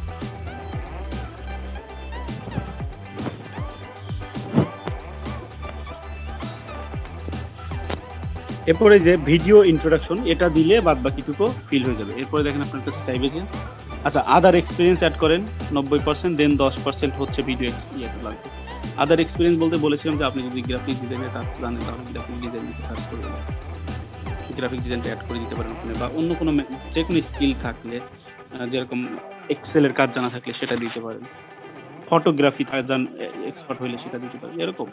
এরপরে যে ভিডিও ইন্ট্রোডাকশন, এটা দিলে বাদ বাকিটুকু ফিল হয়ে যাবে। এরপরে দেখেন আপনার কাছে চাইবে যে আচ্ছা আদার এক্সপিরিয়েন্স অ্যাড করেন 90%, দেন 10% হচ্ছে ভিডিও ইয়েটা লাগবে। আদার এক্সপিরিয়েন্স বলতে বলেছিলাম যে আপনি যদি গ্রাফিক ডিজাইনের কাজ জানেন তাহলে গ্রাফিক ডিজাইন দিতে কাজ করবেন, গ্রাফিক ডিজাইনটা অ্যাড করে দিতে পারেন ওখানে, বা অন্য কোনো যে কোনো স্কিল থাকলে যেরকম এক্সেলের কাজ জানা থাকলে সেটা দিতে পারেন, ফটোগ্রাফি জান এক্সপার্ট হইলে সেটা দিতে পারেন, এরকম।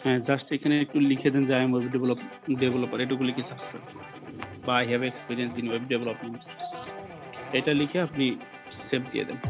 হ্যাঁ জাস্ট এখানে একটু লিখে দেন যে আই এম ওয়েব ডেভেলপার, এটুকু লিখে সার্চ করেন, বা I have experience in web development, এটা লিখে আপনি সেভ দিয়ে দেন।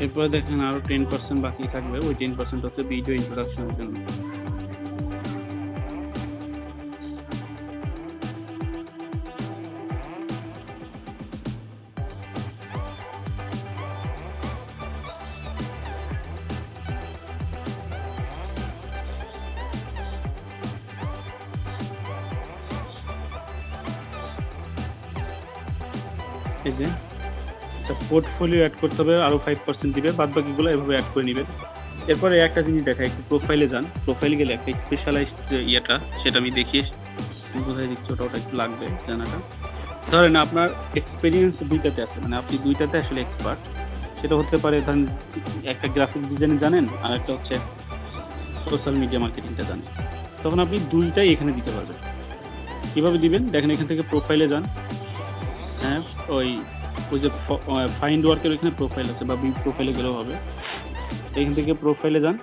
এরপরে দেখেন আরো 10% বাকি থাকবে, ওই 10% হচ্ছে ভিডিও ইন্ট্রোডাকশনের জন্য। এই যে পোর্টফোলিও অ্যাড করতে হবে, আরো 5% দিবে, বাদ বাকিগুলো এভাবে অ্যাড করে নেবেন। এরপরে একটা জিনিস দেখা, একটু প্রোফাইলে যান, প্রোফাইলে গেলে একটা স্পেশালাইজড ইয়েটা সেটা আমি দেখিয়ে বোঝাই দিচ্ছি, ওটা একটু লাগবে জানাটা। ধরেন আপনার এক্সপিরিয়েন্স দুইটাতে আছে, মানে আপনি দুইটাতে আসলে এক্সপার্ট, সেটা হতে পারে ধরেন একটা গ্রাফিক ডিজাইন জানেন আর একটা হচ্ছে সোশ্যাল মিডিয়া মার্কেটিংটা জানেন, তখন আপনি দুইটাই এখানে দিতে পারবেন। কিভাবে দিবেন দেখেন, এখান থেকে প্রোফাইলে যান, হ্যাঁ ওই যে ফাইন্ড ওয়ার্কের ওইখানে প্রোফাইল আছে, বা প্রোফাইলে গেলেও হবে। এখান থেকে প্রোফাইলে যান,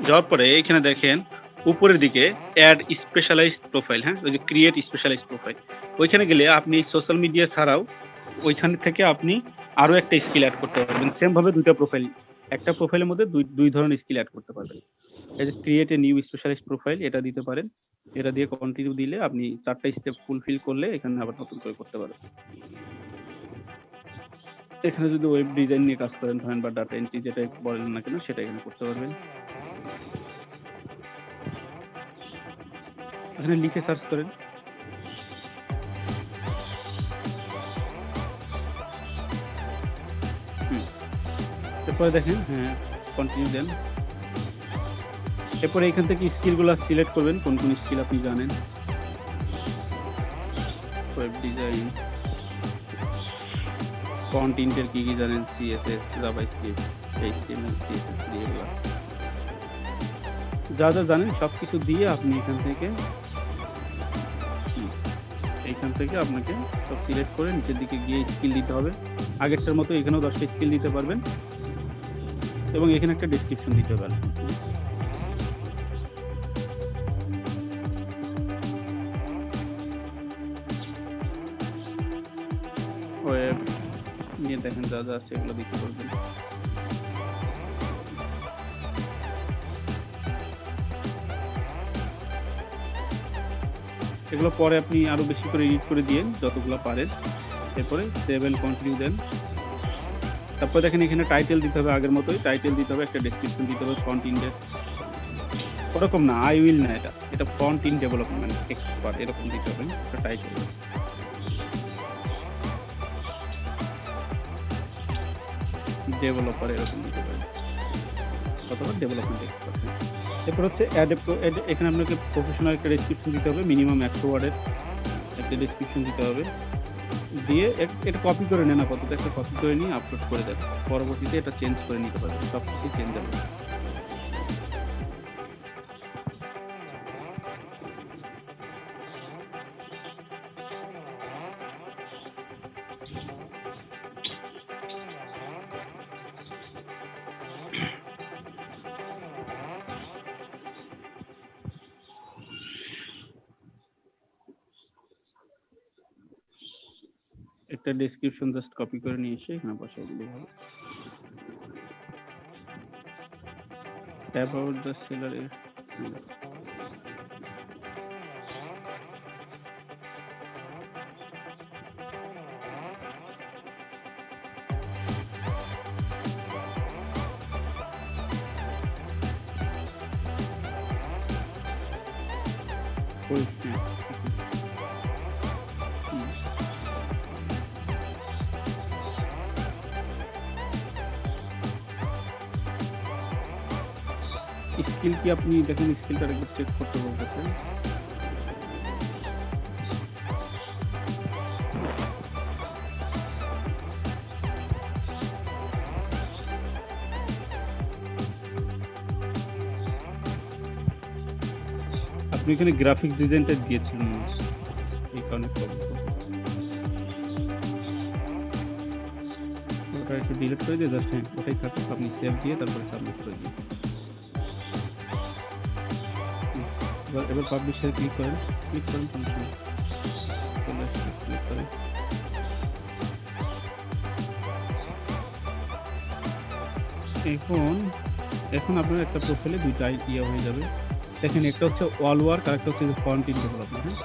যাওয়ার পরে এখানে দেখেন উপরের দিকে অ্যাড স্পেশালাইজড প্রোফাইল, হ্যাঁ ওই যে ক্রিয়েট স্পেশালাইজড প্রোফাইল, ওইখানে গেলে আপনি সোশ্যাল মিডিয়া ছাড়াও ওইখান থেকে আপনি আরো একটা স্কিল অ্যাড করতে পারবেন। সেম ভাবে দুইটা প্রোফাইল, একটা প্রোফাইলের মধ্যে দুই ধরনের স্কিল অ্যাড করতে পারবেন। এই যে create a new specialist profile, এটা দিতে পারেন, এটা দিয়ে কন্টিনিউ দিলে আপনি 4টা স্টেপ ফুলফিল করলে এখানে আবার নতুন করে করতে পারেন। এখানে যদি ওয়েব ডিজাইন নিয়ে কাজ করেন ধরেন, বা ডাটা এন্ট্রি যেটা বলেন না কেন সেটা এখানে করতে পারবেন। এখানে লিখে সার্চ করেন, এরপরে দেখেন, হ্যাঁ কন্টিনিউ দেন। এরপরে এখান থেকে স্কিলগুলো সিলেক্ট করবেন, কোন কোন স্কিল আপনি জানেন। ওয়েব ডিজাইন, কন্টেন্টের কি কি জানেন, সিএসএস, জাভাস্ক্রিপ্ট, এইচটিএমএল, সিএসএস, এগুলো যা যা জানেন সব কিছু দিয়ে আপনি এইখান থেকে আপনাকে সব সিলেক্ট করে নিচের দিকে গিয়ে স্কিল দিতে হবে। আগেরটার মতো এখানেও 10টা স্কিল দিতে পারবেন এবং এখানে একটা ডেসক্রিপশন দিতে পারবেন। ওয়েব নিয়ে দেখেন যা যা আছে এগুলো দিতে পারবেন। এগুলো পরে আপনি আরো বেশি করে এডিট করে দিয়েন যতগুলো পারেন। এরপরে সেভ এন্ড কন্টিনিউ দেন। তারপর দেখেন এখানে টাইটেল দিতে হবে, আগের মতোই টাইটেল দিতে হবে, একটা ডেসক্রিপশন দিতে হবে ফ্রন্ট ইন্ডের। ওরকম না, আই উইল না, এটা ফ্রন্ট ইন ডেভেলপমেন্ট এক্সপার্ট এরকম দিতে হবে একটা টাইটেল। ডেভেলপার এরকম দিতে পারেন অথবা ডেভেলপমেন্ট এক্সপার্ট। এরপর হচ্ছে এখানে আপনাকে প্রফেশনাল একটা ডেসক্রিপশন দিতে হবে, মিনিমাম 100 ওয়ার্ডের একটা ডেসক্রিপশন দিতে হবে। দিয়ে এটা কপি করে নেন, আপাতত একটা কপি করে নিয়ে আপলোড করে দেন। পরবর্তীতে এটা চেঞ্জ করে নিতে পারবেন, সব কিছু চেঞ্জ হবে। একটা ডেসক্রিপশন জাস্ট কপি করে নিয়ে এসে এখানে বসাই দিলে হবে। অ্যাবাউট দ্য সেলার স্কিল কি আপনি দেখেন, স্কিলটা একবার চেক করতে বলতেছেন। আপনি এখানে গ্রাফিক্স ডিজাইনটা দিয়েছিলেন না, এই কারণে ওটা একটু ডিলিট করে দিয়ে জাস্ট হ্যাঁ ওটাই থাকুক, আপনি সেভ দিয়ে তারপরে সাবমিট করে দিন। এবার পাবলিশে ক্লিক করেন, ক্লিক করেন ক্লিক করেন। এখন আপনার একটা প্রোফাইলে দুইটা ইয়ে হয়ে যাবে। দেখেন একটা হচ্ছে অল ওয়ার্ক আর একটা হচ্ছে ফ্রন্ট ইন ডেভেলপমেন্ট। হ্যাঁ,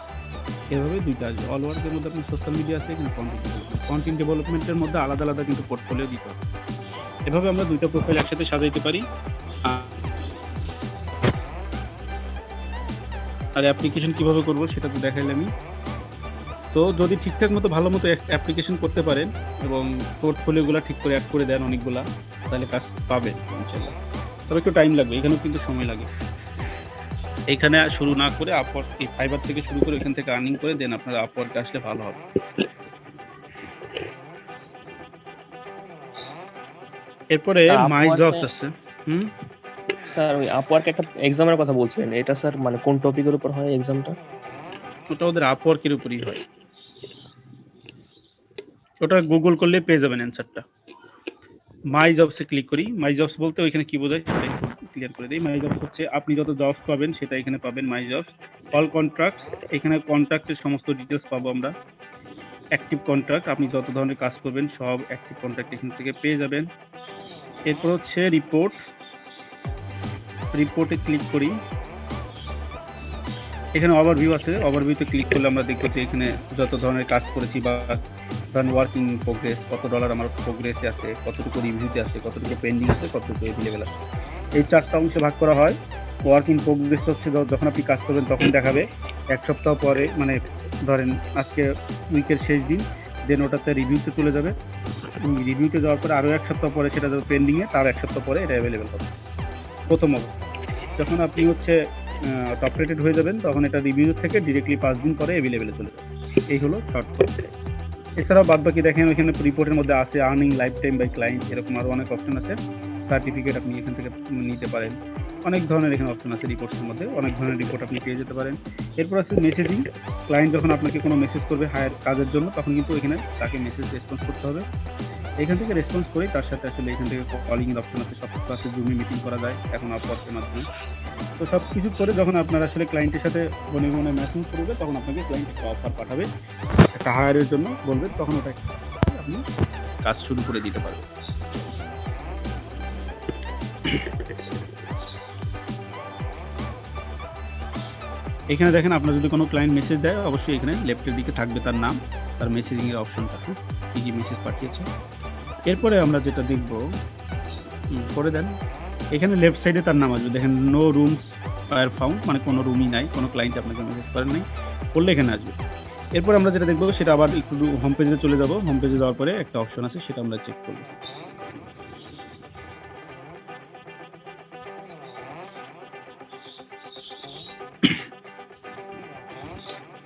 এভাবে দুইটা আসবে। অল ওয়ার্কের মধ্যে আপনার সোশ্যাল মিডিয়া আছে, এখানে front in development. Front in ডেভেলপমেন্টের মধ্যে আলাদা আলাদা কিন্তু পোর্টফোলিও দিতে হবে। এভাবে আমরা দুইটা প্রোফাইল একসাথে সাজাইতে পারি। আর অ্যাপ্লিকেশন কিভাবে করব সেটা তো দেখাইলাম আমি। তো যদি ঠিকঠাক মতো ভালো মতো অ্যাপ্লিকেশন করতে পারেন এবং পোর্টফোলিওগুলো ঠিক করে অ্যাড করে দেন অনেকগুলা, তাহলে কাজ পাবেন ইনশাআল্লাহ। তবে একটু টাইম লাগবে, এখানেও কিন্তু সময় লাগে। এইখানে শুরু না করে আপওয়ার্ক, এই ফাইবার থেকে শুরু করে এখান থেকে আর্নিং করে দেন আপনারা আপওয়ার্কে আসলে ভালো হবে। এরপরে মাই জবস আছে। স্যার ওই আপওয়ার্ক একটা এক্সামের কথা বলছিলেন, এটা স্যার মানে কোন টপিকের উপর হয় এক্সামটা? ওটা ওদের আপওয়ার্কের উপরই হয়। ওটা গুগল করলে পেয়ে যাবেন অ্যান্সারটা। মাই জবসে ক্লিক করি। মাই জবস বলতে ওইখানে কি বোঝায় সেটা একটু ক্লিয়ার করে দিই। মাই জবস হচ্ছে আপনি যত জবস পাবেন সেটা এখানে পাবেন। মাই জবস অল কন্ট্রাক্ট, এখানে কন্ট্রাক্টের সমস্ত ডিটেলস পাবো আমরা। অ্যাক্টিভ কন্ট্রাক্ট, আপনি যত ধরনের কাজ করবেন সব অ্যাক্টিভ কন্ট্রাক্ট এখান থেকে পেয়ে যাবেন। এরপর হচ্ছে রিপোর্ট, রিপোর্টে ক্লিক করি। এখানে ওভারভিউ আছে, ওভারভিউতে ক্লিক করলে আমরা দেখবো যে এখানে যত ধরনের কাজ করেছি বা ধরেন ওয়ার্কিং প্রোগ্রেস, কত ডলার আমার প্রোগ্রেসে আছে, কতটুকু রিভিউতে আছে, কতটুকু পেন্ডিং আছে, কতটুকু এভেলেবেল আছে। এই 4টা অংশে ভাগ করা হয়। ওয়ার্কিং প্রোগ্রেস হচ্ছে যখন আপনি কাজ করবেন তখন দেখাবে, 1 সপ্তাহ পরে মানে ধরেন আজকে উইকের শেষ দিন, দেন ওটাতে রিভিউতে চলে যাবে। রিভিউতে যাওয়ার পরে আরও 1 সপ্তাহ পরে সেটা যাবে পেন্ডিংয়ে, তার 1 সপ্তাহ পরে এটা অ্যাভেলেবেল হবে প্রথম অবস্থা। যখন আপনি হচ্ছে টপ রেটেড হয়ে যাবেন তখন এটা রিভিউ থেকে ডিরেক্টলি 5 দিন পরে অ্যাভেলেবেলে চলে যাবে। এই হলো শর্ট করতে। এছাড়াও বাদ বাকি দেখেন ওইখানে রিপোর্টের মধ্যে আছে earning life time by client, এরকম আরও অনেক অপশন আছে। সার্টিফিকেট আপনি এখান থেকে নিতে পারেন, অনেক ধরনের এখানে অপশন আছে। রিপোর্টের মধ্যে অনেক ধরনের রিপোর্ট আপনি পেয়ে যেতে পারেন। এরপর আছে মেসেজিং। ক্লায়েন্ট যখন আপনাকে কোনো মেসেজ করবে হায়ার কাজের জন্য তখন কিন্তু এখানে তাকে মেসেজ রেসপন্স করতে হবে। এখান থেকে রেসপন্স করে তার সাথে আসলে এখান থেকে কলিং এর অপশন আছে, সব কিছু আছে, জুমে মিটিং করা যায় এখন আপওয়ার্কের মাধ্যমে। তো সব কিছু করে যখন আপনার আসলে ক্লায়েন্টের সাথে মনে মনে ম্যাচিং করবে তখন আপনাকে ক্লায়েন্ট একটা অফার পাঠাবে, একটা হায়ারের জন্য বলবে, তখন ওটা আপনি কাজ শুরু করে দিতে পারবেন। এখানে দেখেন আপনার যদি কোনো ক্লায়েন্ট মেসেজ দেয় অবশ্যই এখানে লেফটের দিকে থাকবে তার নাম, তার মেসেজিং এর অপশনটা, কি কি মেসেজ পাঠিয়েছে। এরপরে আমরা যেটা দেখব, করে দেন এখানে লেফট সাইডে তার নাম আসবে, দেখেন নো রুমস আর ফাউন্ড, মানে কোনো রুমই নাই, কোনো ক্লায়েন্ট আপনাকে মেসেজ করেন নাই, করলে এখানে আসবে। এরপর আমরা যেটা দেখবো সেটা আবার একটু হোম পেজে চলে যাব। হোম পেজে যাওয়ার পরে একটা অপশন আছে সেটা আমরা চেক করব।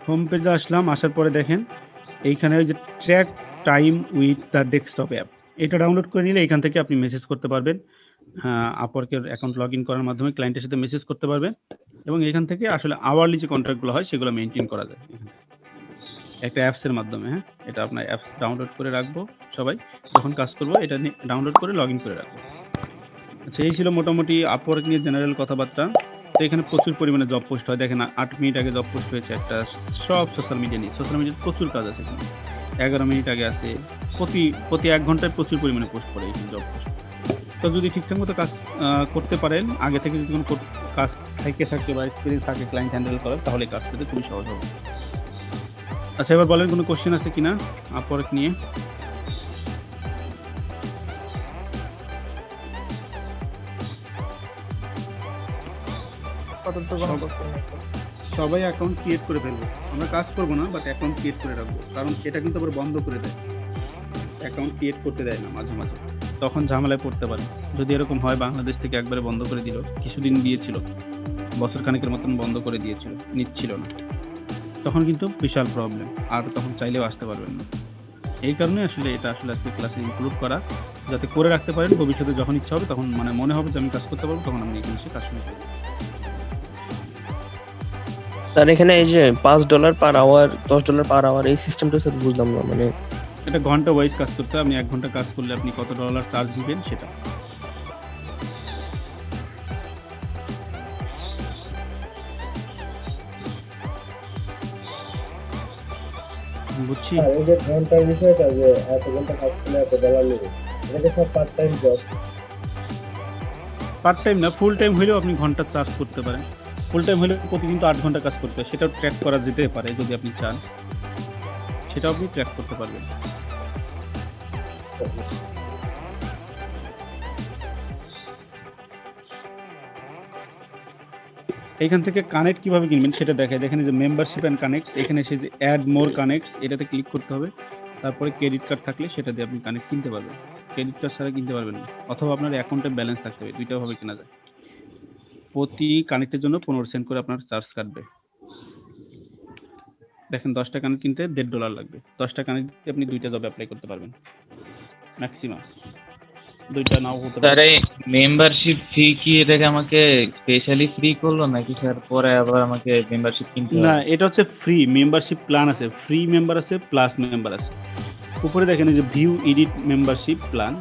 হোম পেজে আসলাম, আসার পরে দেখেন এইখানে ওই যে track time with the desktop app, এটা ডাউনলোড করে নিলে এখান থেকে আপনি মেসেজ করতে পারবেন। আপওয়ার্কের অ্যাকাউন্ট লগ ইন করার মাধ্যমে ক্লায়েন্টের সাথে মেসেজ করতে পারবেন এবং এখান থেকে আসলে আওয়ারলি যে কন্ট্রাক্টগুলো হয় সেগুলো মেনটেন করা যায় একটা অ্যাপসের মাধ্যমে। হ্যাঁ, এটা আপনার অ্যাপস ডাউনলোড করে রাখবো, সবাই যখন কাজ করবো এটা ডাউনলোড করে লগ ইন করে রাখবো। আচ্ছা, এই ছিল মোটামুটি আপওয়ার্ক নিয়ে জেনারেল কথাবার্তা। তো এখানে প্রচুর পরিমাণে জব পোস্ট হয়, দেখেন 8 মিনিট আগে জব পোস্ট হয়েছে একটা, সব সোশ্যাল মিডিয়া নিয়ে। সোশ্যাল মিডিয়ার প্রচুর কাজ আছে এখানে, 11 মিনিট আগে আছে, প্রতি 1 ঘন্টায় প্রচুর পরিমাণে পোস্ট করে এখানে জব পোস্ট। তো যদি ঠিকঠাক মতো কাজ করতে পারেন, আগে থেকে যদি কোনো কাজ থাকে বা এক্সপিরিয়েন্স থাকে ক্লায়েন্ট হ্যান্ডেল করার, তাহলে কাজ করতে খুবই সহজ হবে। আচ্ছা, এবার বলেন কোনো কোশ্চেন আছে কিনা আপওয়ার্ক নিয়ে? সবাই অ্যাকাউন্ট ক্রিয়েট করে ফেলবো, আমরা কাজ করবো না, বাট অ্যাকাউন্ট ক্রিয়েট করে রাখবো, কারণ এটা কিন্তু আবার বন্ধ করে দেয়, অ্যাকাউন্ট ক্রিয়েট করতে দেয় না মাঝে মাঝে, তখন ঝামেলায় পড়তে পারে। যদি এরকম হয় বাংলাদেশ থেকে একবারে বন্ধ করে দিল, কিছুদিন দিয়েছিল, বছর খানেকের মতন বন্ধ করে দিয়েছিল, নিচ্ছিল না, তখন কিন্তু বিশাল প্রবলেম, আর তখন চাইলেও আসতে পারবেন না। এই কারণে আসলে এটা আসলে আজকে ক্লাসে ইনক্লুড করা, যাতে করে রাখতে পারেন, ভবিষ্যতে যখন ইচ্ছা হবে তখন মানে মনে হবে যে আমি কাজ করতে পারবো, তখন আপনি এখানে এসে কাজ শুরু করবেন। স্যার এখানে এই যে $5 পার আওয়ার, $10 পার আওয়ার, এই সিস্টেমটা স্যার বুঝলাম না, মানে এটা ঘন্টা ওয়াইজ কাজ করতে হয়, আপনি 1 ঘন্টা কাজ করলে আপনি কত ডলার চার্জ দিবেন সেটা। বুঝছি। আর এই যে ঘন্টার বিষয়টা, যে এত ঘন্টা কাজ করলে এত ডলার নেবে, এটা সব part time job. Part time না, ফুল টাইম হলেও আপনি ঘন্টা চার্জ করতে পারেন। ফুল টাইম হলে প্রতিদিন তো 8 ঘন্টা কাজ করতে হয়, সেটাও ট্র্যাক করা যেতে পারে, যদি আপনি চান সেটাও আপনি ট্র্যাক করতে পারবেন। এইখান থেকে কানেক্ট কিভাবে কিনবেন সেটা দেখায়, দেখেন যে মেম্বারশিপ অ্যান্ড কানেক্ট, এখানে এসে যে অ্যাড মোর কানেক্ট, এটাতে ক্লিক করতে হবে। তারপরে ক্রেডিট কার্ড থাকলে সেটা দিয়ে আপনি কানেক্ট কিনতে পারবেন, ক্রেডিট কার্ড ছাড়া কিনতে পারবেন না, অথবা আপনার অ্যাকাউন্টে ব্যালেন্স থাকতে হবে, দুইটাভাবে কেনা যায়। প্রতি কানেক্টের জন্য 15 সেন্ট করে আপনার চার্জ কাটবে। দেখেন 10টা কানেক্ট কিনতে $1.5 লাগবে, 10টা কানেক্ট দিয়ে আপনি 2টা জব অ্যাপ্লাই করতে পারবেন ম্যাক্সিমাম, 2টা নাও হতে পারে। স্যার এই মেম্বারশিপ ফি কি এটাকে আমাকে স্পেশালি ফ্রি করলো নাকি স্যার পরে আবার আমাকে মেম্বারশিপ কিনতে হবে? না, এটা হচ্ছে ফ্রি মেম্বারশিপ প্ল্যান আছে, ফ্রি মেম্বার আছে, প্লাস মেম্বার আছে। উপরে দেখেন এই যে view edit membership plan,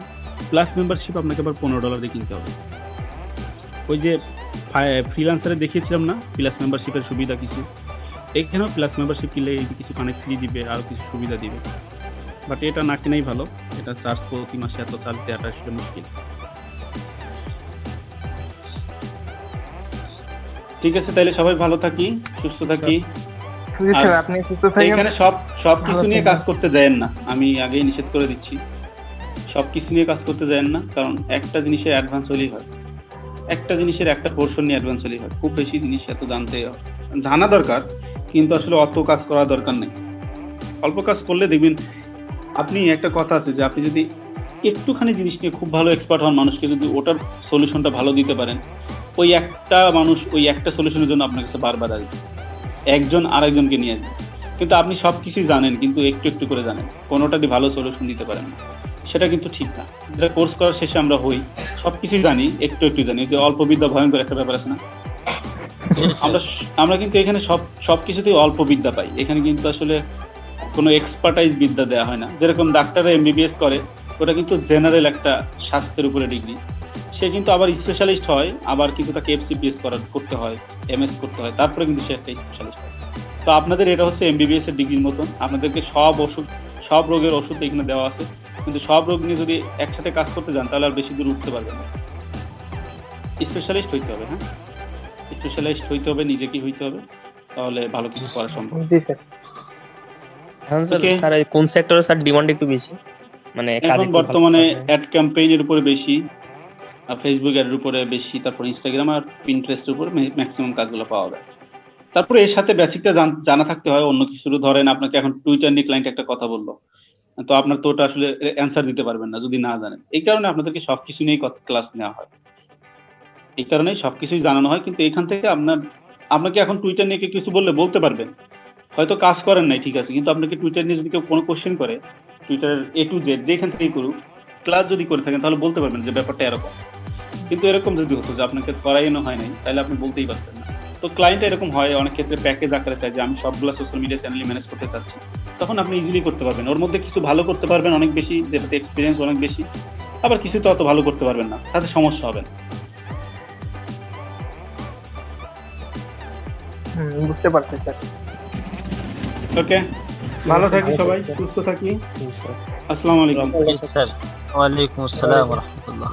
plus membership আপনাকে আবার $15 দিয়ে কিনতে হবে। ওই যে ফ্রিল্যান্সারে দেখিয়েছিলাম না প্লাস মেম্বারশিপের সুবিধা কিছু, এখানেও প্লাস মেম্বারশিপ কিনলে এই যে কিছু কানেক্ট ফ্রি দিবে, আরও কিছু সুবিধা দিবে, বাট এটা না কেনাই ভালো, এটা চার্জ প্রতি মাসে এত চার্জ দেওয়াটা আসলে মুশকিল। ঠিক আছে, তাহলে সবাই ভালো থাকি, সুস্থ থাকি। আপনি সুস্থ থাকেন। এখানে সবকিছু নিয়ে কাজ করতে যায়েন না, আমি আগেই নিষেধ করে দিচ্ছি, সবকিছু নিয়ে কাজ করতে যায়েন না, কারণ একটা জিনিসের অ্যাডভান্স হলেই হয়, একটা জিনিসের একটা পোর্শন নিয়ে অ্যাডভান্স হলেই হয়, খুব বেশি জিনিস এত জানা দরকার, কিন্তু আসলে অত কাজ করা দরকার নেই। অল্প কাজ করলে দেখবেন আপনি একটা কথা আছে যে আপনি যদি একটুখানি জিনিস নিয়ে খুব ভালো এক্সপার্ট হন, মানুষকে যদি ওটার সলিউশনটা ভালো দিতে পারেন, ওই একটা মানুষ ওই একটা সলিউশনের জন্য আপনার কাছে বারবার আসবে, একজন আরেকজনকে নিয়ে আসবে। কিন্তু আপনি সব কিছুই জানেন কিন্তু একটু একটু করে জানেন, কোনোটা দিয়ে ভালো সলিউশন দিতে পারেন না, সেটা কিন্তু ঠিক না। যেটা কোর্স করার শেষে আমরা হই, সব কিছুই জানি, একটু একটু জানি, যে অল্প বিদ্যা ভয়ঙ্কর একটা ব্যাপার আছে না। আমরা কিন্তু এখানে সব কিছুতেই অল্প বিদ্যা পাই, এখানে কিন্তু আসলে কোনো এক্সপার্টাইজ বিদ্যা দেওয়া হয় না। যেরকম ডাক্তাররা এমবিবিএস করে, ওটা কিন্তু জেনারেল একটা স্বাস্থ্যের উপরে ডিগ্রি, সে কিন্তু আবার স্পেশালিস্ট হয়, আবার কিন্তু তাকে এফসিপিএস করতে হয়, এমএস করতে হয়, তারপরে কিন্তু সে একটা স্পেশালিস্ট হয়। তো আপনাদের এটা হচ্ছে এমবিবিএস এর ডিগ্রির মতন, আপনাদেরকে সব রোগের ওষুধ এখানে দেওয়া আছে, কিন্তু সব রোগ নিয়ে যদি একসাথে কাজ করতে যান তাহলে আর বেশি দূর উঠতে পারবেন না। স্পেশালিস্ট হইতে হবে, হ্যাঁ, স্পেশালাইজড হইতে হবে, নিজেকে হইতে হবে, তাহলে ভালো কিছু করা সম্ভব। জি স্যার। হ্যাঁ স্যার, Okay. স্যার কোন সেক্টরে স্যার ডিমান্ড একটু বেশি, মানে কাজে এখন একটু ভালো বর্তমানে কাজ হয়? অ্যাড ক্যাম্পেইনের উপরে বেশি, ফেসবুক অ্যাডের উপরে বেশি, তারপর ইনস্টাগ্রাম আর পিন্টারেস্টের উপরে ম্যাক্সিমাম কাজগুলো পাওয়া যায়। তারপরে এর সাথে বেসিকটা জানা থাকতে হয় অন্য কিছু। ধরেন আপনাকে এখন টুইটার নিয়ে ক্লায়েন্ট একটা কথা বললো, তো আপনার তো ওটা আসলে অ্যান্সার দিতে পারবেন না যদি না জানেন। এই কারণে আপনাদেরকে সবকিছু নিয়েই ক্লাস নেওয়া হয়, এই কারণেই সবকিছুই জানানো হয়। কিন্তু এখান থেকে আপনাকে এখন টুইটার নিয়ে কেউ কিছু বললে বলতে পারবেন, হয়তো কাজ করেন নাই ঠিক আছে, কিন্তু আপনাকে টুইটার নিয়ে যদি কেউ কোনো কোশ্চেন করে, টুইটারের A to Z যেখান থেকেই করুক, ক্লাস যদি করে থাকেন তাহলে বলতে পারবেন যে ব্যাপারটা এরকম। কিন্তু এরকম যদি হতো যে আপনাকে করাইনো হয় নাই, তাহলে আপনি বলতেই পারতেন না। তো ক্লায়েন্ট এরকম হয় অনেক ক্ষেত্রে, প্যাকেজ আকারে চাই যে আমি সবগুলো সোশ্যাল মিডিয়া চ্যানেল ম্যানেজ করতে চাচ্ছি, তখন আপনি ইজিলি করতে পারবেন। ওর মধ্যে কিছু ভালো করতে পারবেন অনেক বেশি, যেটাতে এক্সপিরিয়েন্স অনেক বেশি, আবার কিছু তো অত ভালো করতে পারবেন না, তাতে সমস্যা হবে না। বুঝতে পারছি স্যার। ওকে, ভালো থাকি সবাই, সুস্থ থাকি। জি স্যার। আসসালামু আলাইকুম। স্যার ওয়ালাইকুম আসসালাম ওয়া রাহমাতুল্লাহ।